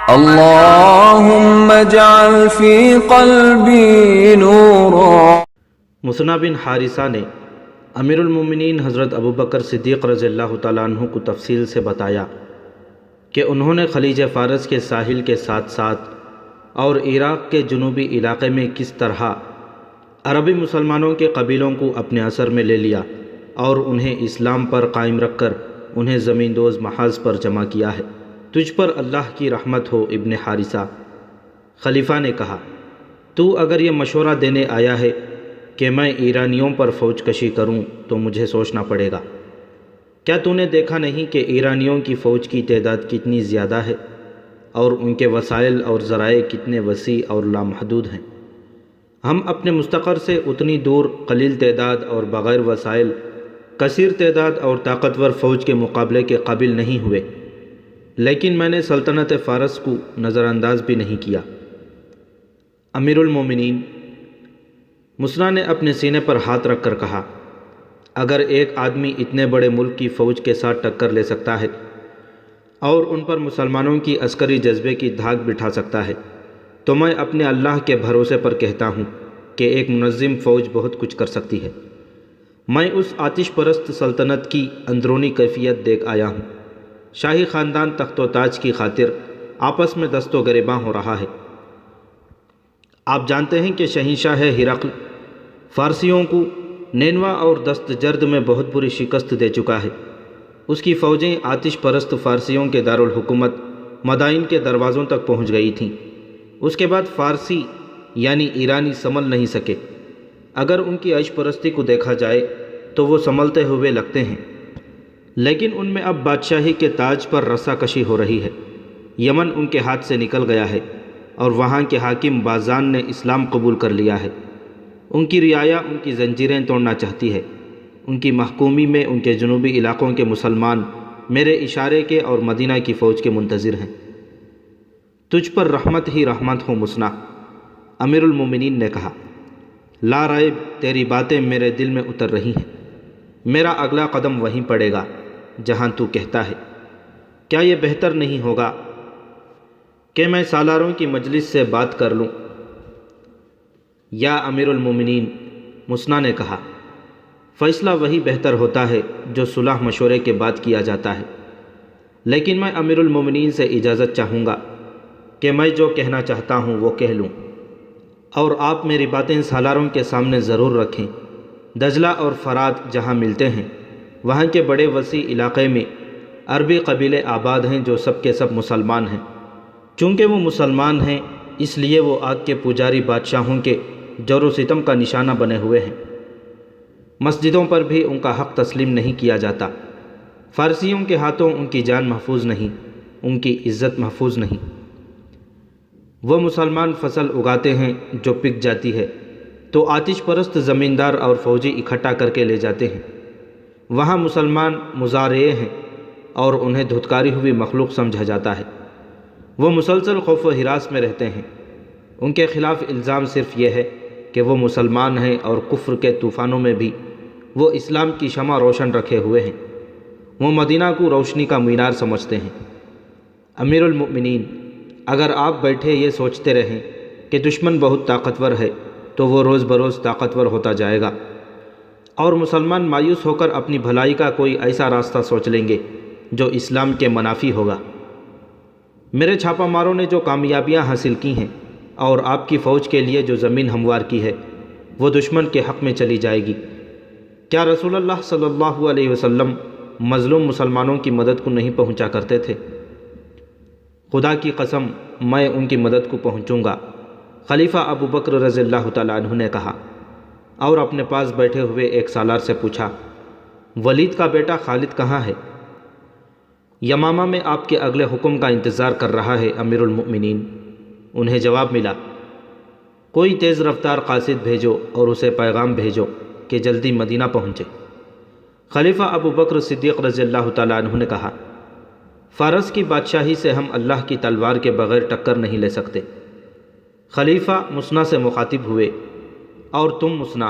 اللهم اجعل في قلبي نورا۔ مسنہ بن حارثہ نے امیر المومنین حضرت ابوبکر صدیق رضی اللہ تعالیٰ عنہ کو تفصیل سے بتایا کہ انہوں نے خلیج فارس کے ساحل کے ساتھ ساتھ اور عراق کے جنوبی علاقے میں کس طرح عربی مسلمانوں کے قبیلوں کو اپنے اثر میں لے لیا اور انہیں اسلام پر قائم رکھ کر انہیں زمین دوز محاذ پر جمع کیا ہے۔ تجھ پر اللہ کی رحمت ہو ابن حارثہ۔ خلیفہ نے کہا، تو اگر یہ مشورہ دینے آیا ہے کہ میں ایرانیوں پر فوج کشی کروں تو مجھے سوچنا پڑے گا۔ کیا تو نے دیکھا نہیں کہ ایرانیوں کی فوج کی تعداد کتنی زیادہ ہے اور ان کے وسائل اور ذرائع کتنے وسیع اور لامحدود ہیں؟ ہم اپنے مستقر سے اتنی دور قلیل تعداد اور بغیر وسائل کثیر تعداد اور طاقتور فوج کے مقابلے کے قابل نہیں ہوئے، لیکن میں نے سلطنت فارس کو نظر انداز بھی نہیں کیا۔ امیر المومنین مسنہ نے اپنے سینے پر ہاتھ رکھ کر کہا، اگر ایک آدمی اتنے بڑے ملک کی فوج کے ساتھ ٹکر لے سکتا ہے اور ان پر مسلمانوں کی عسکری جذبے کی دھاک بٹھا سکتا ہے تو میں اپنے اللہ کے بھروسے پر کہتا ہوں کہ ایک منظم فوج بہت کچھ کر سکتی ہے۔ میں اس آتش پرست سلطنت کی اندرونی کیفیت دیکھ آیا ہوں۔ شاہی خاندان تخت و تاج کی خاطر آپس میں دست و گریباں ہو رہا ہے۔ آپ جانتے ہیں کہ شہنشاہ ہرقل فارسیوں کو نینوا اور دست جرد میں بہت بری شکست دے چکا ہے۔ اس کی فوجیں آتش پرست فارسیوں کے دارالحکومت مدائن کے دروازوں تک پہنچ گئی تھیں۔ اس کے بعد فارسی یعنی ایرانی سنبھل نہیں سکے۔ اگر ان کی عیش پرستی کو دیکھا جائے تو وہ سنبھلتے ہوئے لگتے ہیں، لیکن ان میں اب بادشاہی کے تاج پر رسا کشی ہو رہی ہے۔ یمن ان کے ہاتھ سے نکل گیا ہے اور وہاں کے حاکم بازان نے اسلام قبول کر لیا ہے۔ ان کی رعایا ان کی زنجیریں توڑنا چاہتی ہے۔ ان کی محکومی میں ان کے جنوبی علاقوں کے مسلمان میرے اشارے کے اور مدینہ کی فوج کے منتظر ہیں۔ تجھ پر رحمت ہی رحمت ہو مسنہ، امیر المومنین نے کہا۔ لا ریب تیری باتیں میرے دل میں اتر رہی ہیں۔ میرا اگلا قدم وہیں پڑے گا جہاں تو کہتا ہے۔ کیا یہ بہتر نہیں ہوگا کہ میں سالاروں کی مجلس سے بات کر لوں؟ یا امیر المومنین، مسنہ نے کہا، فیصلہ وہی بہتر ہوتا ہے جو صلح مشورے کے بعد کیا جاتا ہے، لیکن میں امیر المومنین سے اجازت چاہوں گا کہ میں جو کہنا چاہتا ہوں وہ کہہ لوں، اور آپ میری باتیں سالاروں کے سامنے ضرور رکھیں۔ دجلہ اور فرات جہاں ملتے ہیں وہاں کے بڑے وسیع علاقے میں عربی قبیلے آباد ہیں جو سب کے سب مسلمان ہیں۔ چونکہ وہ مسلمان ہیں اس لیے وہ آگ کے پجاری بادشاہوں کے جور و ستم کا نشانہ بنے ہوئے ہیں۔ مسجدوں پر بھی ان کا حق تسلیم نہیں کیا جاتا۔ فارسیوں کے ہاتھوں ان کی جان محفوظ نہیں، ان کی عزت محفوظ نہیں۔ وہ مسلمان فصل اگاتے ہیں جو پک جاتی ہے تو آتش پرست زمیندار اور فوجی اکٹھا کر کے لے جاتے ہیں۔ وہاں مسلمان مزارعے ہیں اور انہیں دھتکاری ہوئی مخلوق سمجھا جاتا ہے۔ وہ مسلسل خوف و ہراس میں رہتے ہیں۔ ان کے خلاف الزام صرف یہ ہے کہ وہ مسلمان ہیں اور کفر کے طوفانوں میں بھی وہ اسلام کی شمع روشن رکھے ہوئے ہیں۔ وہ مدینہ کو روشنی کا مینار سمجھتے ہیں۔ امیر المؤمنین، اگر آپ بیٹھے یہ سوچتے رہیں کہ دشمن بہت طاقتور ہے تو وہ روز بروز طاقتور ہوتا جائے گا، اور مسلمان مایوس ہو کر اپنی بھلائی کا کوئی ایسا راستہ سوچ لیں گے جو اسلام کے منافی ہوگا۔ میرے چھاپا ماروں نے جو کامیابیاں حاصل کی ہیں اور آپ کی فوج کے لیے جو زمین ہموار کی ہے وہ دشمن کے حق میں چلی جائے گی۔ کیا رسول اللہ صلی اللہ علیہ وسلم مظلوم مسلمانوں کی مدد کو نہیں پہنچا کرتے تھے؟ خدا کی قسم میں ان کی مدد کو پہنچوں گا، خلیفہ ابو بکر رضی اللہ تعالیٰ عنہ نے کہا، اور اپنے پاس بیٹھے ہوئے ایک سالار سے پوچھا، ولید کا بیٹا خالد کہاں ہے؟ یمامہ میں آپ کے اگلے حکم کا انتظار کر رہا ہے امیر المؤمنین۔ انہیں جواب ملا، کوئی تیز رفتار قاصد بھیجو اور اسے پیغام بھیجو کہ جلدی مدینہ پہنچے۔ خلیفہ ابو بکر صدیق رضی اللہ تعالیٰ عنہ نے کہا، فارس کی بادشاہی سے ہم اللہ کی تلوار کے بغیر ٹکر نہیں لے سکتے۔ خلیفہ مسنہ سے مخاطب ہوئے، اور تم مسنہ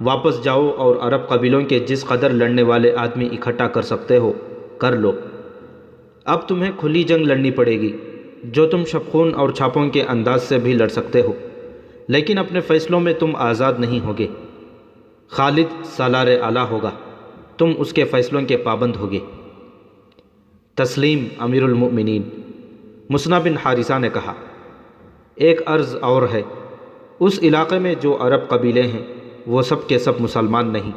واپس جاؤ اور عرب قبیلوں کے جس قدر لڑنے والے آدمی اکٹھا کر سکتے ہو کر لو۔ اب تمہیں کھلی جنگ لڑنی پڑے گی۔ جو تم شبخون اور چھاپوں کے انداز سے بھی لڑ سکتے ہو، لیکن اپنے فیصلوں میں تم آزاد نہیں ہوگے۔ خالد سالار اعلیٰ ہوگا، تم اس کے فیصلوں کے پابند ہوگے۔ تسلیم امیر المؤمنین۔ مصنع بن حارثہ نے کہا، ایک عرض اور ہے، اس علاقے میں جو عرب قبیلے ہیں وہ سب کے سب مسلمان نہیں،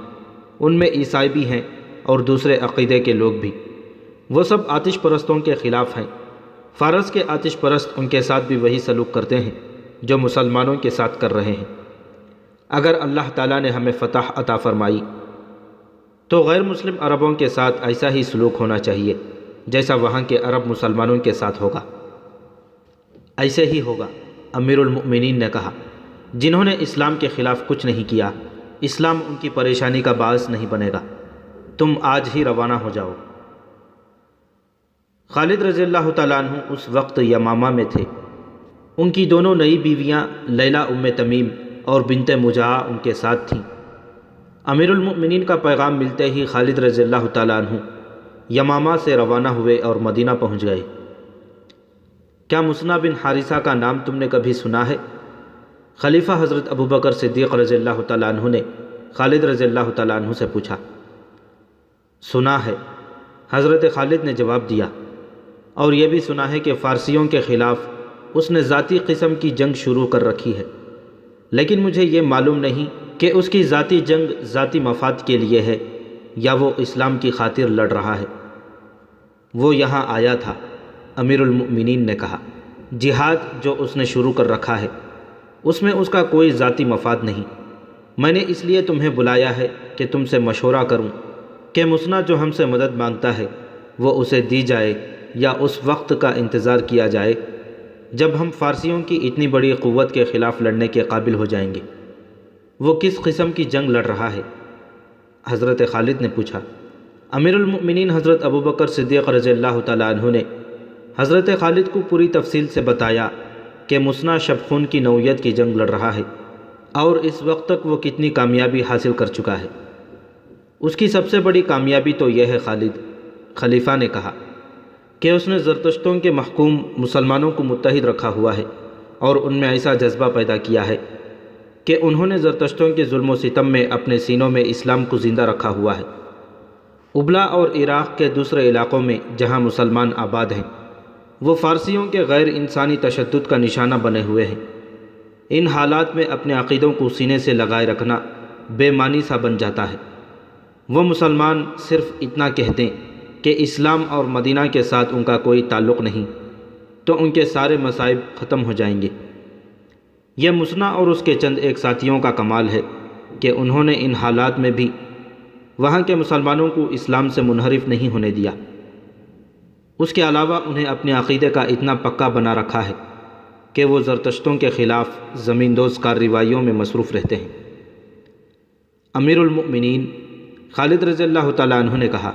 ان میں عیسائی بھی ہیں اور دوسرے عقیدے کے لوگ بھی، وہ سب آتش پرستوں کے خلاف ہیں۔ فارس کے آتش پرست ان کے ساتھ بھی وہی سلوک کرتے ہیں جو مسلمانوں کے ساتھ کر رہے ہیں۔ اگر اللہ تعالیٰ نے ہمیں فتح عطا فرمائی تو غیر مسلم عربوں کے ساتھ ایسا ہی سلوک ہونا چاہیے جیسا وہاں کے عرب مسلمانوں کے ساتھ ہوگا۔ ایسے ہی ہوگا، امیر المؤمنین نے کہا۔ جنہوں نے اسلام کے خلاف کچھ نہیں کیا، اسلام ان کی پریشانی کا باعث نہیں بنے گا۔ تم آج ہی روانہ ہو جاؤ۔ خالد رضی اللہ تعالیٰ عنہ اس وقت یمامہ میں تھے۔ ان کی دونوں نئی بیویاں لیلہ ام تمیم اور بنت مجاہ ان کے ساتھ تھیں۔ امیر المؤمنین کا پیغام ملتے ہی خالد رضی اللہ تعالیٰ عنہ یمامہ سے روانہ ہوئے اور مدینہ پہنچ گئے۔ کیا مصنع بن حارثہ کا نام تم نے کبھی سنا ہے؟ خلیفہ حضرت ابوبکر صدیق رضی اللہ تعالیٰ عنہ نے خالد رضی اللہ تعالیٰ عنہ سے پوچھا۔ سنا ہے، حضرت خالد نے جواب دیا، اور یہ بھی سنا ہے کہ فارسیوں کے خلاف اس نے ذاتی قسم کی جنگ شروع کر رکھی ہے، لیکن مجھے یہ معلوم نہیں کہ اس کی ذاتی جنگ ذاتی مفاد کے لیے ہے یا وہ اسلام کی خاطر لڑ رہا ہے۔ وہ یہاں آیا تھا، امیر المؤمنین نے کہا۔ جہاد جو اس نے شروع کر رکھا ہے اس میں اس کا کوئی ذاتی مفاد نہیں۔ میں نے اس لیے تمہیں بلایا ہے کہ تم سے مشورہ کروں کہ مصنع جو ہم سے مدد مانگتا ہے وہ اسے دی جائے یا اس وقت کا انتظار کیا جائے جب ہم فارسیوں کی اتنی بڑی قوت کے خلاف لڑنے کے قابل ہو جائیں گے۔ وہ کس قسم کی جنگ لڑ رہا ہے؟ حضرت خالد نے پوچھا۔ امیر المؤمنین حضرت ابوبکر صدیق رضی اللہ تعالیٰ عنہ نے حضرت خالد کو پوری تفصیل سے بتایا کہ مصنع شبخون کی نوعیت کی جنگ لڑ رہا ہے اور اس وقت تک وہ کتنی کامیابی حاصل کر چکا ہے۔ اس کی سب سے بڑی کامیابی تو یہ ہے خالد، خلیفہ نے کہا، کہ اس نے زرتشتوں کے محکوم مسلمانوں کو متحد رکھا ہوا ہے اور ان میں ایسا جذبہ پیدا کیا ہے کہ انہوں نے زرتشتوں کے ظلم و ستم میں اپنے سینوں میں اسلام کو زندہ رکھا ہوا ہے۔ ابلا اور عراق کے دوسرے علاقوں میں جہاں مسلمان آباد ہیں وہ فارسیوں کے غیر انسانی تشدد کا نشانہ بنے ہوئے ہیں۔ ان حالات میں اپنے عقیدوں کو سینے سے لگائے رکھنا بے معنی سا بن جاتا ہے۔ وہ مسلمان صرف اتنا کہہ دیں کہ اسلام اور مدینہ کے ساتھ ان کا کوئی تعلق نہیں تو ان کے سارے مصائب ختم ہو جائیں گے۔ یہ مصنع اور اس کے چند ایک ساتھیوں کا کمال ہے کہ انہوں نے ان حالات میں بھی وہاں کے مسلمانوں کو اسلام سے منحرف نہیں ہونے دیا۔ اس کے علاوہ انہیں اپنے عقیدے کا اتنا پکا بنا رکھا ہے کہ وہ زرتشتوں کے خلاف زمین دوز کارروائیوں میں مصروف رہتے ہیں۔ امیر المؤمنین خالد رضی اللہ تعالیٰ عنہ نے کہا،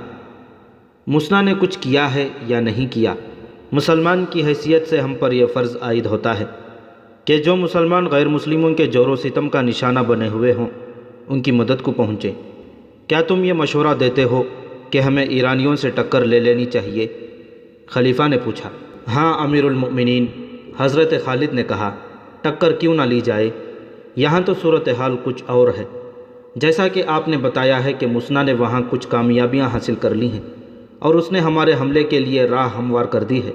مصنع نے کچھ کیا ہے یا نہیں کیا، مسلمان کی حیثیت سے ہم پر یہ فرض عائد ہوتا ہے کہ جو مسلمان غیر مسلموں کے جور و ستم کا نشانہ بنے ہوئے ہوں ان کی مدد کو پہنچیں۔ کیا تم یہ مشورہ دیتے ہو کہ ہمیں ایرانیوں سے ٹکر لے لینی چاہیے؟ خلیفہ نے پوچھا۔ ہاں امیر المؤمنین، حضرت خالد نے کہا، ٹکر کیوں نہ لی جائے؟ یہاں تو صورتحال کچھ اور ہے۔ جیسا کہ آپ نے بتایا ہے کہ مصنع نے وہاں کچھ کامیابیاں حاصل کر لی ہیں اور اس نے ہمارے حملے کے لیے راہ ہموار کر دی ہے۔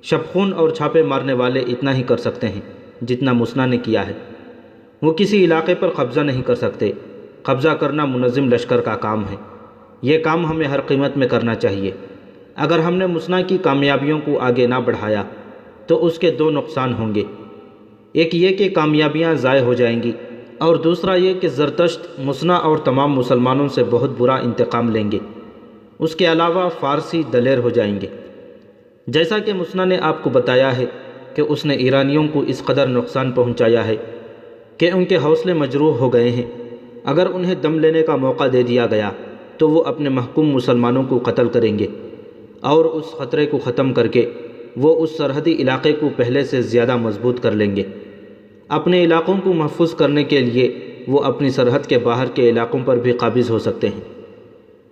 شبخون اور چھاپے مارنے والے اتنا ہی کر سکتے ہیں جتنا مصنع نے کیا ہے۔ وہ کسی علاقے پر قبضہ نہیں کر سکتے۔ قبضہ کرنا منظم لشکر کا کام ہے۔ یہ کام ہمیں ہر قیمت میں کرنا چاہیے۔ اگر ہم نے مصنع کی کامیابیوں کو آگے نہ بڑھایا تو اس کے دو نقصان ہوں گے، ایک یہ کہ کامیابیاں ضائع ہو جائیں گی اور دوسرا یہ کہ زرتشت مصنع اور تمام مسلمانوں سے بہت برا انتقام لیں گے۔ اس کے علاوہ فارسی دلیر ہو جائیں گے۔ جیسا کہ مصنع نے آپ کو بتایا ہے کہ اس نے ایرانیوں کو اس قدر نقصان پہنچایا ہے کہ ان کے حوصلے مجروح ہو گئے ہیں۔ اگر انہیں دم لینے کا موقع دے دیا گیا تو وہ اپنے محکوم مسلمانوں کو قتل کریں گے اور اس خطرے کو ختم کر کے وہ اس سرحدی علاقے کو پہلے سے زیادہ مضبوط کر لیں گے۔ اپنے علاقوں کو محفوظ کرنے کے لیے وہ اپنی سرحد کے باہر کے علاقوں پر بھی قابض ہو سکتے ہیں۔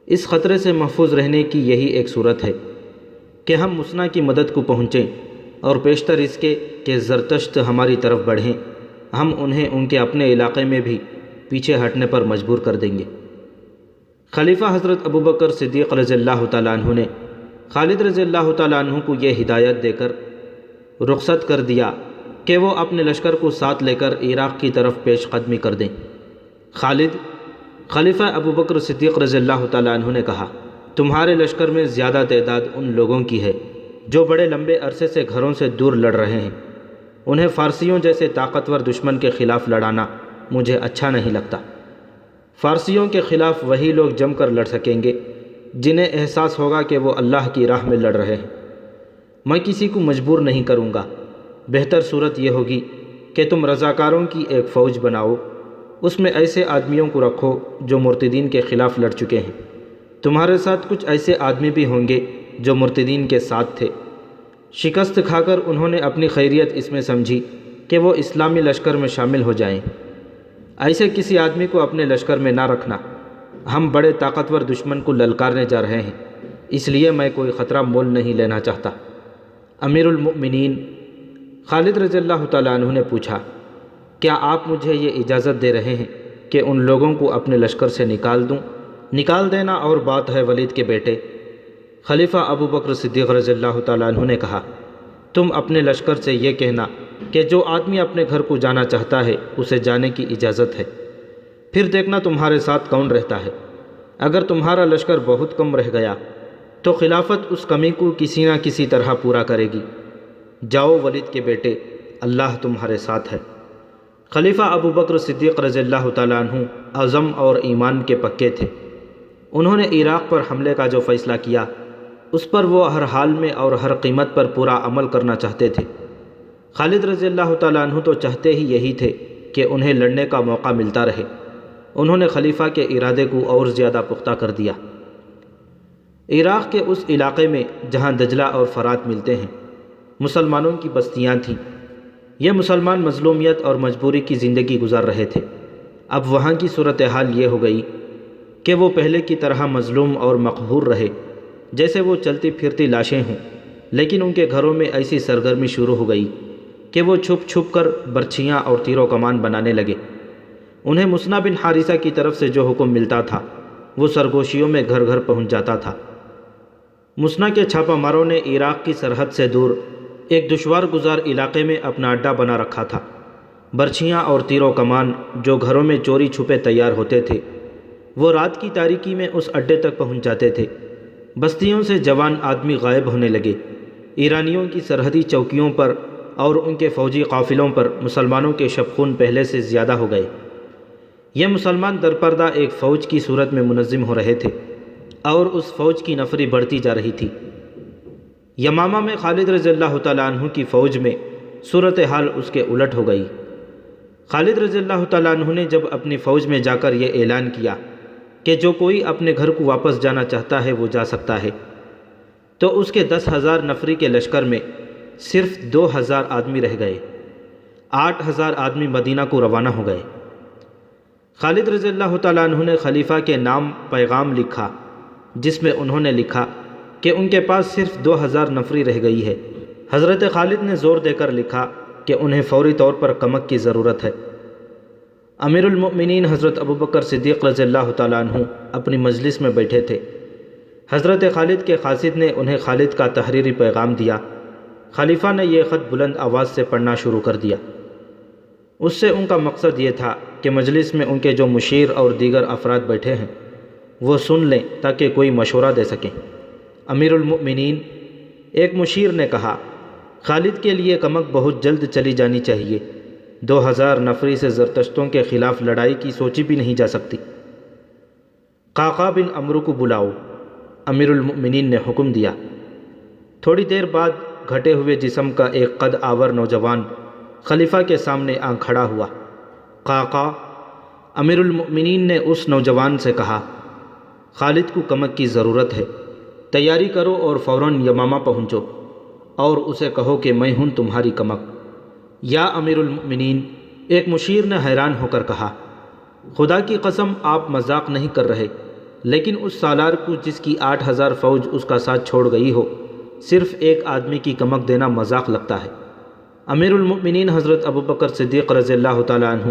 اس خطرے سے محفوظ رہنے کی یہی ایک صورت ہے کہ ہم مصنع کی مدد کو پہنچیں اور پیشتر اس کے کہ زرتشت ہماری طرف بڑھیں، ہم انہیں ان کے اپنے علاقے میں بھی پیچھے ہٹنے پر مجبور کر دیں گے۔ خلیفہ حضرت ابوبکر صدیق رضی اللہ تعالیٰ عنہ نے خالد رضی اللہ تعالیٰ عنہ کو یہ ہدایت دے کر رخصت کر دیا کہ وہ اپنے لشکر کو ساتھ لے کر عراق کی طرف پیش قدمی کر دیں۔ خلیفہ ابوبکر صدیق رضی اللہ تعالیٰ عنہ نے کہا، تمہارے لشکر میں زیادہ تعداد ان لوگوں کی ہے جو بڑے لمبے عرصے سے گھروں سے دور لڑ رہے ہیں، انہیں فارسیوں جیسے طاقتور دشمن کے خلاف لڑانا مجھے اچھا نہیں لگتا۔ فارسیوں کے خلاف وہی لوگ جم کر لڑ سکیں گے جنہیں احساس ہوگا کہ وہ اللہ کی راہ میں لڑ رہے ہیں۔ میں کسی کو مجبور نہیں کروں گا، بہتر صورت یہ ہوگی کہ تم رضاکاروں کی ایک فوج بناؤ، اس میں ایسے آدمیوں کو رکھو جو مرتدین کے خلاف لڑ چکے ہیں، تمہارے ساتھ کچھ ایسے آدمی بھی ہوں گے جو مرتدین کے ساتھ تھے۔ شکست کھا کر انہوں نے اپنی خیریت اس میں سمجھی کہ وہ اسلامی لشکر میں شامل ہو جائیں۔ ایسے کسی آدمی کو اپنے لشکر میں نہ رکھنا، ہم بڑے طاقتور دشمن کو للکارنے جا رہے ہیں، اس لیے میں کوئی خطرہ مول نہیں لینا چاہتا۔ امیر المؤمنین خالد رضی اللہ تعالیٰ عنہ نے پوچھا، کیا آپ مجھے یہ اجازت دے رہے ہیں کہ ان لوگوں کو اپنے لشکر سے نکال دوں؟ نکال دینا اور بات ہے ولید کے بیٹے۔ خلیفہ ابوبکر صدیق رضی اللہ تعالیٰ عنہ نے کہا، تم اپنے لشکر سے یہ کہنا کہ جو آدمی اپنے گھر کو جانا چاہتا ہے اسے جانے کی اجازت ہے، پھر دیکھنا تمہارے ساتھ کون رہتا ہے۔ اگر تمہارا لشکر بہت کم رہ گیا تو خلافت اس کمی کو کسی نہ کسی طرح پورا کرے گی۔ جاؤ ولید کے بیٹے، اللہ تمہارے ساتھ ہے۔ خلیفہ ابوبکر صدیق رضی اللہ تعالیٰ عنہ عزم اور ایمان کے پکے تھے۔ انہوں نے عراق پر حملے کا جو فیصلہ کیا اس پر وہ ہر حال میں اور ہر قیمت پر پورا عمل کرنا چاہتے تھے۔ خالد رضی اللہ تعالیٰ عنہ تو چاہتے ہی یہی تھے کہ انہیں لڑنے کا موقع ملتا رہے۔ انہوں نے خلیفہ کے ارادے کو اور زیادہ پختہ کر دیا۔ عراق کے اس علاقے میں جہاں دجلہ اور فرات ملتے ہیں مسلمانوں کی بستیاں تھیں۔ یہ مسلمان مظلومیت اور مجبوری کی زندگی گزار رہے تھے۔ اب وہاں کی صورتحال یہ ہو گئی کہ وہ پہلے کی طرح مظلوم اور مقہور رہے، جیسے وہ چلتی پھرتی لاشیں ہوں، لیکن ان کے گھروں میں ایسی سرگرمی شروع ہو گئی کہ وہ چھپ چھپ کر برچھیاں اور تیر و کمان بنانے لگے۔ انہیں مصنع بن حارثہ کی طرف سے جو حکم ملتا تھا وہ سرگوشیوں میں گھر گھر پہنچ جاتا تھا۔ مصنع کے چھاپہ ماروں نے عراق کی سرحد سے دور ایک دشوار گزار علاقے میں اپنا اڈا بنا رکھا تھا۔ برچھیاں اور تیر و کمان جو گھروں میں چوری چھپے تیار ہوتے تھے وہ رات کی تاریکی میں اس اڈے تک پہنچ جاتے تھے۔ بستیوں سے جوان آدمی غائب ہونے لگے۔ ایرانیوں کی سرحدی چوکیوں پر اور ان کے فوجی قافلوں پر مسلمانوں کے شبخون پہلے سے زیادہ ہو گئے۔ یہ مسلمان درپردہ ایک فوج کی صورت میں منظم ہو رہے تھے اور اس فوج کی نفری بڑھتی جا رہی تھی۔ یمامہ میں خالد رضی اللہ تعالیٰ عنہ کی فوج میں صورتحال اس کے الٹ ہو گئی۔ خالد رضی اللہ تعالیٰ عنہ نے جب اپنی فوج میں جا کر یہ اعلان کیا کہ جو کوئی اپنے گھر کو واپس جانا چاہتا ہے وہ جا سکتا ہے، تو اس کے 10,000 نفری کے لشکر میں صرف 2,000 آدمی رہ گئے۔ 8,000 آدمی مدینہ کو روانہ ہو گئے۔ خالد رضی اللہ تعالیٰ عنہ نے خلیفہ کے نام پیغام لکھا جس میں انہوں نے لکھا کہ ان کے پاس صرف 2,000 نفری رہ گئی ہے۔ حضرت خالد نے زور دے کر لکھا کہ انہیں فوری طور پر کمک کی ضرورت ہے۔ امیر المؤمنین حضرت ابوبکر صدیق رضی اللہ تعالیٰ عنہ اپنی مجلس میں بیٹھے تھے۔ حضرت خالد کے قاصد نے انہیں خالد کا تحریری پیغام دیا۔ خلیفہ نے یہ خط بلند آواز سے پڑھنا شروع کر دیا۔ اس سے ان کا مقصد یہ تھا کہ مجلس میں ان کے جو مشیر اور دیگر افراد بیٹھے ہیں وہ سن لیں تاکہ کوئی مشورہ دے سکیں۔ امیر المؤمنین، ایک مشیر نے کہا، خالد کے لیے کمک بہت جلد چلی جانی چاہیے۔ 2,000 نفری سے زرتشتوں کے خلاف لڑائی کی سوچی بھی نہیں جا سکتی۔ قعقاع بن عمرو کو بلاؤ، امیر المؤمنین نے حکم دیا۔ تھوڑی دیر بعد گھٹے ہوئے جسم کا ایک قد آور نوجوان خلیفہ کے سامنے آ کھڑا ہوا۔ قعقاع، امیر المؤمنین نے اس نوجوان سے کہا، خالد کو کمک کی ضرورت ہے، تیاری کرو اور فوراً یمامہ پہنچو اور اسے کہو کہ میں ہوں تمہاری کمک۔ یا امیر المؤمنین، ایک مشیر نے حیران ہو کر کہا، خدا کی قسم آپ مذاق نہیں کر رہے، لیکن اس سالار کو جس کی 8,000 فوج اس کا ساتھ چھوڑ گئی ہو صرف ایک آدمی کی کمک دینا مذاق لگتا ہے۔ امیر المؤمنین حضرت ابوبکر صدیق رضی اللہ تعالیٰ عنہ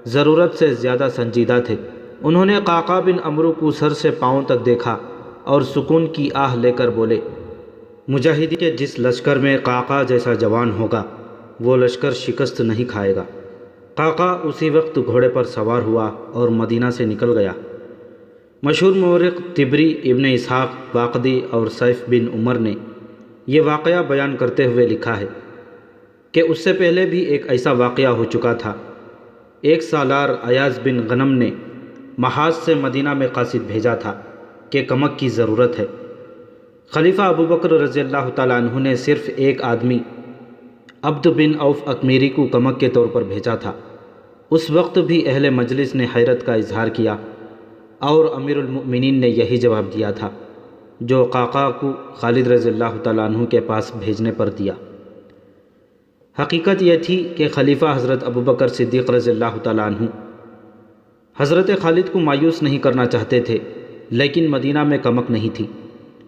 ضرورت سے زیادہ سنجیدہ تھے۔ انہوں نے قعقاع بن عمرو کو سر سے پاؤں تک دیکھا اور سکون کی آہ لے کر بولے، مجاہدین کے جس لشکر میں قعقاع جیسا جوان ہوگا وہ لشکر شکست نہیں کھائے گا۔ قعقاع اسی وقت گھوڑے پر سوار ہوا اور مدینہ سے نکل گیا۔ مشہور مورخ طبری، ابن اسحاق، واقدی اور سیف بن عمر نے یہ واقعہ بیان کرتے ہوئے لکھا ہے کہ اس سے پہلے بھی ایک ایسا واقعہ ہو چکا تھا۔ ایک سالار ایاز بن غنم نے محاذ سے مدینہ میں قاصد بھیجا تھا کہ کمک کی ضرورت ہے۔ خلیفہ ابوبکر رضی اللہ تعالیٰ عنہ نے صرف ایک آدمی عبد بن عوف اکمیری کو کمک کے طور پر بھیجا تھا۔ اس وقت بھی اہل مجلس نے حیرت کا اظہار کیا اور امیر المؤمنین نے یہی جواب دیا تھا جو قعقاع کو خالد رضی اللہ تعالیٰ عنہ کے پاس بھیجنے پر دیا۔ حقیقت یہ تھی کہ خلیفہ حضرت ابوبکر صدیق رضی اللہ تعالیٰ عنہ حضرت خالد کو مایوس نہیں کرنا چاہتے تھے، لیکن مدینہ میں کمک نہیں تھی۔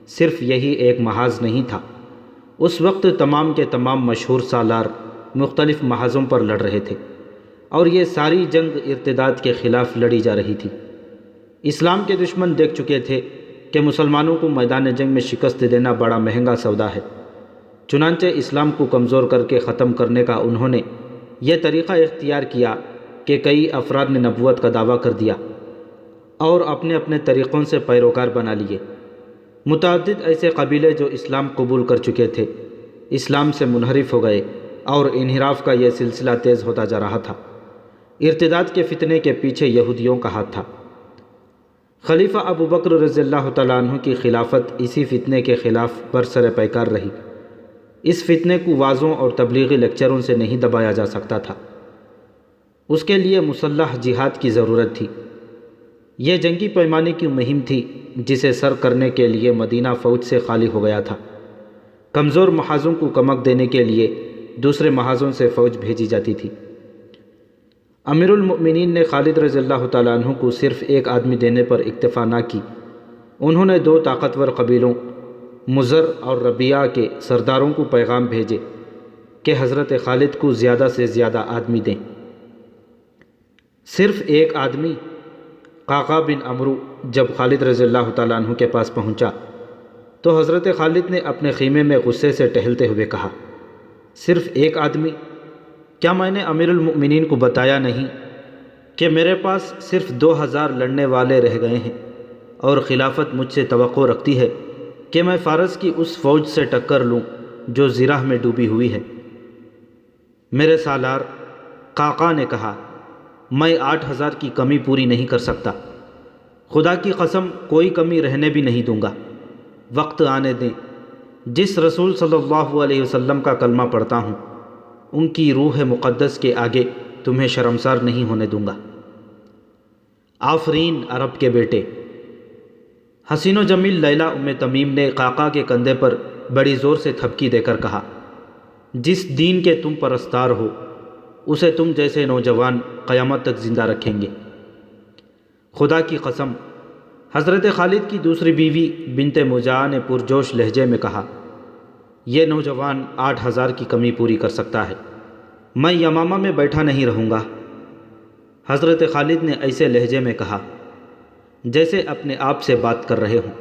صرف یہی ایک محاذ نہیں تھا، اس وقت تمام کے تمام مشہور سالار مختلف محاذوں پر لڑ رہے تھے اور یہ ساری جنگ ارتداد کے خلاف لڑی جا رہی تھی۔ اسلام کے دشمن دیکھ چکے تھے کہ مسلمانوں کو میدان جنگ میں شکست دینا بڑا مہنگا سودا ہے، چنانچہ اسلام کو کمزور کر کے ختم کرنے کا انہوں نے یہ طریقہ اختیار کیا کہ کئی افراد نے نبوت کا دعویٰ کر دیا اور اپنے اپنے طریقوں سے پیروکار بنا لیے۔ متعدد ایسے قبیلے جو اسلام قبول کر چکے تھے اسلام سے منحرف ہو گئے اور انحراف کا یہ سلسلہ تیز ہوتا جا رہا تھا۔ ارتداد کے فتنے کے پیچھے یہودیوں کا ہاتھ تھا۔ خلیفہ ابوبکر رضی اللہ تعالیٰ عنہ کی خلافت اسی فتنے کے خلاف برسر پیکار رہی۔ اس فتنے کو وعظوں اور تبلیغی لیکچروں سے نہیں دبایا جا سکتا تھا، اس کے لیے مسلح جہاد کی ضرورت تھی۔ یہ جنگی پیمانے کی مہم تھی جسے سر کرنے کے لیے مدینہ فوج سے خالی ہو گیا تھا۔ کمزور محاذوں کو کمک دینے کے لیے دوسرے محاذوں سے فوج بھیجی جاتی تھی۔ امیر المؤمنین نے خالد رضی اللہ تعالیٰ عنہ کو صرف ایک آدمی دینے پر اکتفا نہ کی، انہوں نے دو طاقتور قبیلوں مضر اور ربیعہ کے سرداروں کو پیغام بھیجے کہ حضرت خالد کو زیادہ سے زیادہ آدمی دیں۔ صرف ایک آدمی قعقاع بن عمرو جب خالد رضی اللہ تعالیٰ عنہ کے پاس پہنچا تو حضرت خالد نے اپنے خیمے میں غصے سے ٹہلتے ہوئے کہا، صرف ایک آدمی؟ کیا میں نے امیر المؤمنین کو بتایا نہیں کہ میرے پاس صرف 2000 لڑنے والے رہ گئے ہیں اور خلافت مجھ سے توقع رکھتی ہے کہ میں فارس کی اس فوج سے ٹکر لوں جو زرہ میں ڈوبی ہوئی ہے؟ میرے سالار قعقاع نے کہا، میں 8000 کی کمی پوری نہیں کر سکتا، خدا کی قسم کوئی کمی رہنے بھی نہیں دوں گا۔ وقت آنے دیں، جس رسول صلی اللہ علیہ وسلم کا کلمہ پڑھتا ہوں ان کی روح مقدس کے آگے تمہیں شرمسار نہیں ہونے دوں گا۔ آفرین عرب کے بیٹے۔ حسین و جمیل لیلا تمیم نے قعقاع کے کندھے پر بڑی زور سے تھپکی دے کر کہا، جس دین کے تم پرستار ہو اسے تم جیسے نوجوان قیامت تک زندہ رکھیں گے۔ خدا کی قسم، حضرت خالد کی دوسری بیوی بنت مجاع نے پرجوش لہجے میں کہا، یہ نوجوان 8000 کی کمی پوری کر سکتا ہے، میں یمامہ میں بیٹھا نہیں رہوں گا۔ حضرت خالد نے ایسے لہجے میں کہا جیسے اپنے آپ سے بات کر رہے ہوں،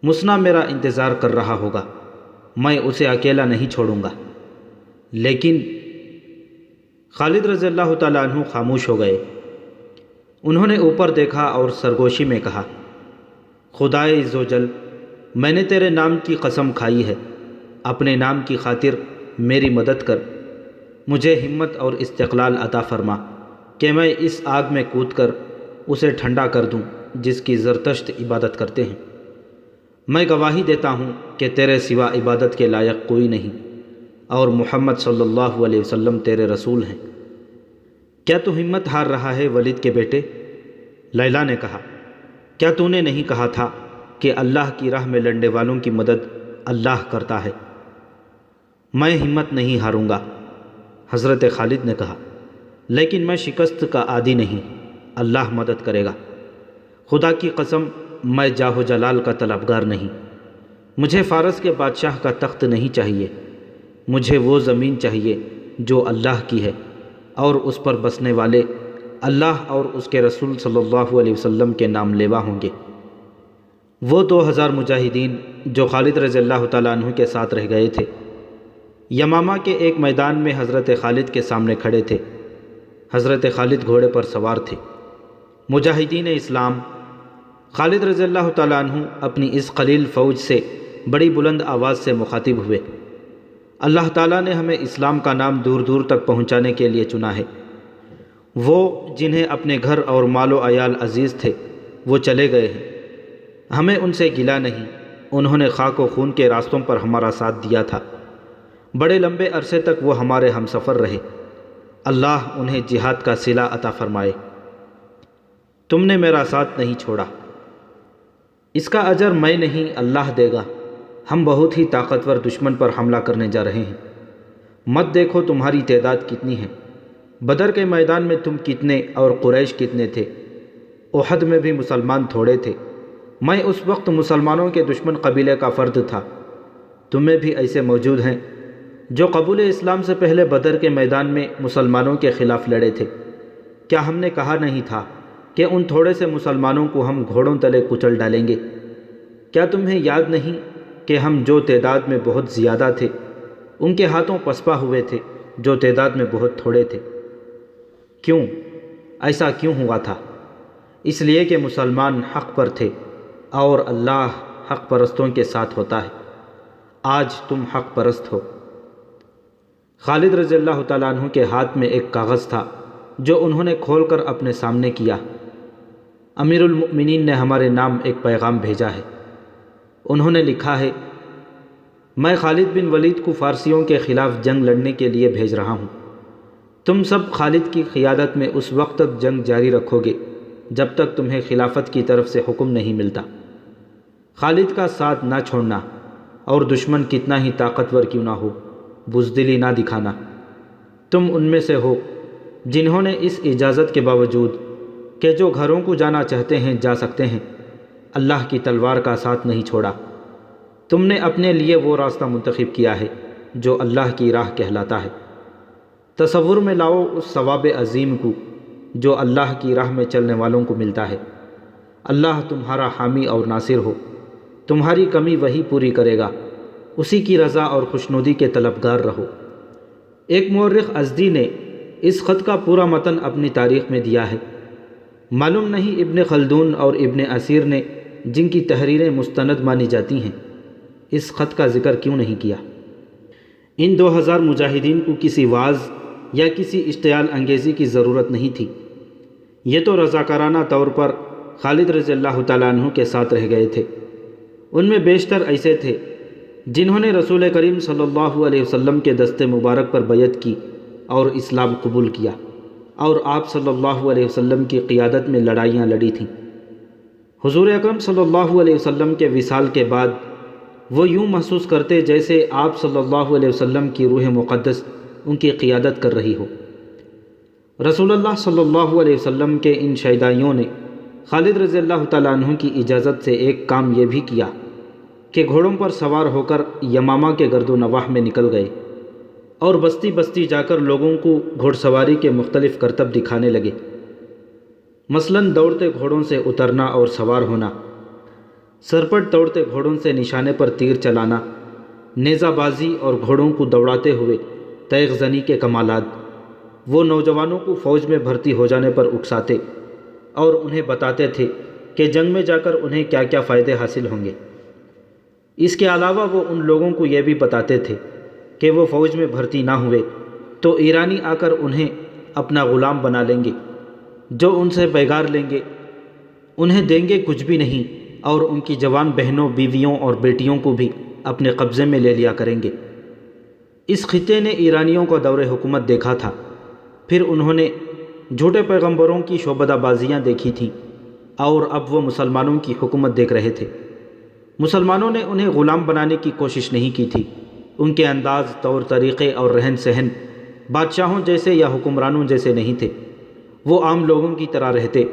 مسنا میرا انتظار کر رہا ہوگا، میں اسے اکیلا نہیں چھوڑوں گا۔ لیکن خالد رضی اللہ تعالیٰ عنہ خاموش ہو گئے۔ انہوں نے اوپر دیکھا اور سرگوشی میں کہا، خدائے عزوجل، میں نے تیرے نام کی قسم کھائی ہے، اپنے نام کی خاطر میری مدد کر، مجھے ہمت اور استقلال عطا فرما کہ میں اس آگ میں کود کر اسے ٹھنڈا کر دوں جس کی زرتشت عبادت کرتے ہیں۔ میں گواہی دیتا ہوں کہ تیرے سوا عبادت کے لائق کوئی نہیں اور محمد صلی اللہ علیہ وسلم تیرے رسول ہیں۔ کیا تو ہمت ہار رہا ہے ولید کے بیٹے؟ لیلا نے کہا، کیا تو نے نہیں کہا تھا کہ اللہ کی راہ میں لڑنے والوں کی مدد اللہ کرتا ہے؟ میں ہمت نہیں ہاروں گا، حضرت خالد نے کہا، لیکن میں شکست کا عادی نہیں، اللہ مدد کرے گا۔ خدا کی قسم، میں جاہ و جلال کا طلبگار نہیں، مجھے فارس کے بادشاہ کا تخت نہیں چاہیے، مجھے وہ زمین چاہیے جو اللہ کی ہے اور اس پر بسنے والے اللہ اور اس کے رسول صلی اللہ علیہ وسلم کے نام لیوا ہوں گے۔ وہ 2000 مجاہدین جو خالد رضی اللہ تعالیٰ عنہ کے ساتھ رہ گئے تھے، یمامہ کے ایک میدان میں حضرت خالد کے سامنے کھڑے تھے۔ حضرت خالد گھوڑے پر سوار تھے۔ مجاہدین اسلام خالد رضی اللہ تعالیٰ عنہ اپنی اس قلیل فوج سے بڑی بلند آواز سے مخاطب ہوئے، اللہ تعالیٰ نے ہمیں اسلام کا نام دور دور تک پہنچانے کے لیے چنا ہے۔ وہ جنہیں اپنے گھر اور مال و عیال عزیز تھے وہ چلے گئے ہیں، ہمیں ان سے گلہ نہیں، انہوں نے خاک و خون کے راستوں پر ہمارا ساتھ دیا تھا، بڑے لمبے عرصے تک وہ ہمارے ہم سفر رہے، اللہ انہیں جہاد کا صلہ عطا فرمائے۔ تم نے میرا ساتھ نہیں چھوڑا، اس کا اجر میں نہیں اللہ دے گا، ہم بہت ہی طاقتور دشمن پر حملہ کرنے جا رہے ہیں، مت دیکھو تمہاری تعداد کتنی ہے، بدر کے میدان میں تم کتنے اور قریش کتنے تھے، احد میں بھی مسلمان تھوڑے تھے، میں اس وقت مسلمانوں کے دشمن قبیلے کا فرد تھا، تمہیں بھی ایسے موجود ہیں جو قبول اسلام سے پہلے بدر کے میدان میں مسلمانوں کے خلاف لڑے تھے، کیا ہم نے کہا نہیں تھا کہ ان تھوڑے سے مسلمانوں کو ہم گھوڑوں تلے کچل ڈالیں گے؟ کیا تمہیں یاد نہیں کہ ہم جو تعداد میں بہت زیادہ تھے ان کے ہاتھوں پسپا ہوئے تھے جو تعداد میں بہت تھوڑے تھے؟ کیوں ایسا کیوں ہوا تھا؟ اس لیے کہ مسلمان حق پر تھے اور اللہ حق پرستوں کے ساتھ ہوتا ہے، آج تم حق پرست ہو۔ خالد رضی اللہ تعالیٰ عنہ کے ہاتھ میں ایک کاغذ تھا جو انہوں نے کھول کر اپنے سامنے کیا۔ امیر المؤمنین نے ہمارے نام ایک پیغام بھیجا ہے، انہوں نے لکھا ہے، میں خالد بن ولید کو فارسیوں کے خلاف جنگ لڑنے کے لیے بھیج رہا ہوں، تم سب خالد کی قیادت میں اس وقت تک جنگ جاری رکھو گے جب تک تمہیں خلافت کی طرف سے حکم نہیں ملتا۔ خالد کا ساتھ نہ چھوڑنا اور دشمن کتنا ہی طاقتور کیوں نہ ہو بزدلی نہ دکھانا۔ تم ان میں سے ہو جنہوں نے اس اجازت کے باوجود کہ جو گھروں کو جانا چاہتے ہیں جا سکتے ہیں، اللہ کی تلوار کا ساتھ نہیں چھوڑا۔ تم نے اپنے لیے وہ راستہ منتخب کیا ہے جو اللہ کی راہ کہلاتا ہے۔ تصور میں لاؤ اس ثواب عظیم کو جو اللہ کی راہ میں چلنے والوں کو ملتا ہے۔ اللہ تمہارا حامی اور ناصر ہو، تمہاری کمی وہی پوری کرے گا، اسی کی رضا اور خوشنودی کے طلبگار رہو۔ ایک مورخ ازدی نے اس خط کا پورا متن اپنی تاریخ میں دیا ہے، معلوم نہیں ابن خلدون اور ابن اسیر نے جن کی تحریریں مستند مانی جاتی ہیں اس خط کا ذکر کیوں نہیں کیا۔ ان 2000 مجاہدین کو کسی وعظ یا کسی اشتعال انگیزی کی ضرورت نہیں تھی، یہ تو رضاکارانہ طور پر خالد رضی اللہ تعالیٰ عنہ کے ساتھ رہ گئے تھے۔ ان میں بیشتر ایسے تھے جنہوں نے رسول کریم صلی اللہ علیہ وسلم کے دست مبارک پر بیعت کی اور اسلام قبول کیا، اور آپ صلی اللہ علیہ وسلم کی قیادت میں لڑائیاں لڑی تھیں۔ حضور اکرم صلی اللہ علیہ وسلم کے وصال کے بعد وہ یوں محسوس کرتے جیسے آپ صلی اللہ علیہ وسلم کی روح مقدس ان کی قیادت کر رہی ہو۔ رسول اللہ صلی اللہ علیہ وسلم کے ان شہدائیوں نے خالد رضی اللہ تعالیٰ عنہ کی اجازت سے ایک کام یہ بھی کیا کہ گھوڑوں پر سوار ہو کر یمامہ کے گرد و نواح میں نکل گئے اور بستی بستی جا کر لوگوں کو گھوڑ سواری کے مختلف کرتب دکھانے لگے، مثلاً دوڑتے گھوڑوں سے اترنا اور سوار ہونا، سرپٹ توڑتے گھوڑوں سے نشانے پر تیر چلانا، نیزہ بازی اور گھوڑوں کو دوڑاتے ہوئے تیغ زنی کے کمالات۔ وہ نوجوانوں کو فوج میں بھرتی ہو جانے پر اکساتے اور انہیں بتاتے تھے کہ جنگ میں جا کر انہیں کیا کیا فائدے حاصل ہوں گے۔ اس کے علاوہ وہ ان لوگوں کو یہ بھی بتاتے تھے کہ وہ فوج میں بھرتی نہ ہوئے تو ایرانی آ کر انہیں اپنا غلام بنا لیں گے، جو ان سے بیگار لیں گے انہیں دیں گے کچھ بھی نہیں، اور ان کی جوان بہنوں، بیویوں اور بیٹیوں کو بھی اپنے قبضے میں لے لیا کریں گے۔ اس خطے نے ایرانیوں کا دور حکومت دیکھا تھا، پھر انہوں نے جھوٹے پیغمبروں کی شعبدہ بازیاں دیکھی تھیں، اور اب وہ مسلمانوں کی حکومت دیکھ رہے تھے۔ مسلمانوں نے انہیں غلام بنانے کی کوشش نہیں کی تھی، ان کے انداز، طور طریقے اور رہن سہن بادشاہوں جیسے یا حکمرانوں جیسے نہیں تھے۔ وہ عام لوگوں کی طرح رہتے،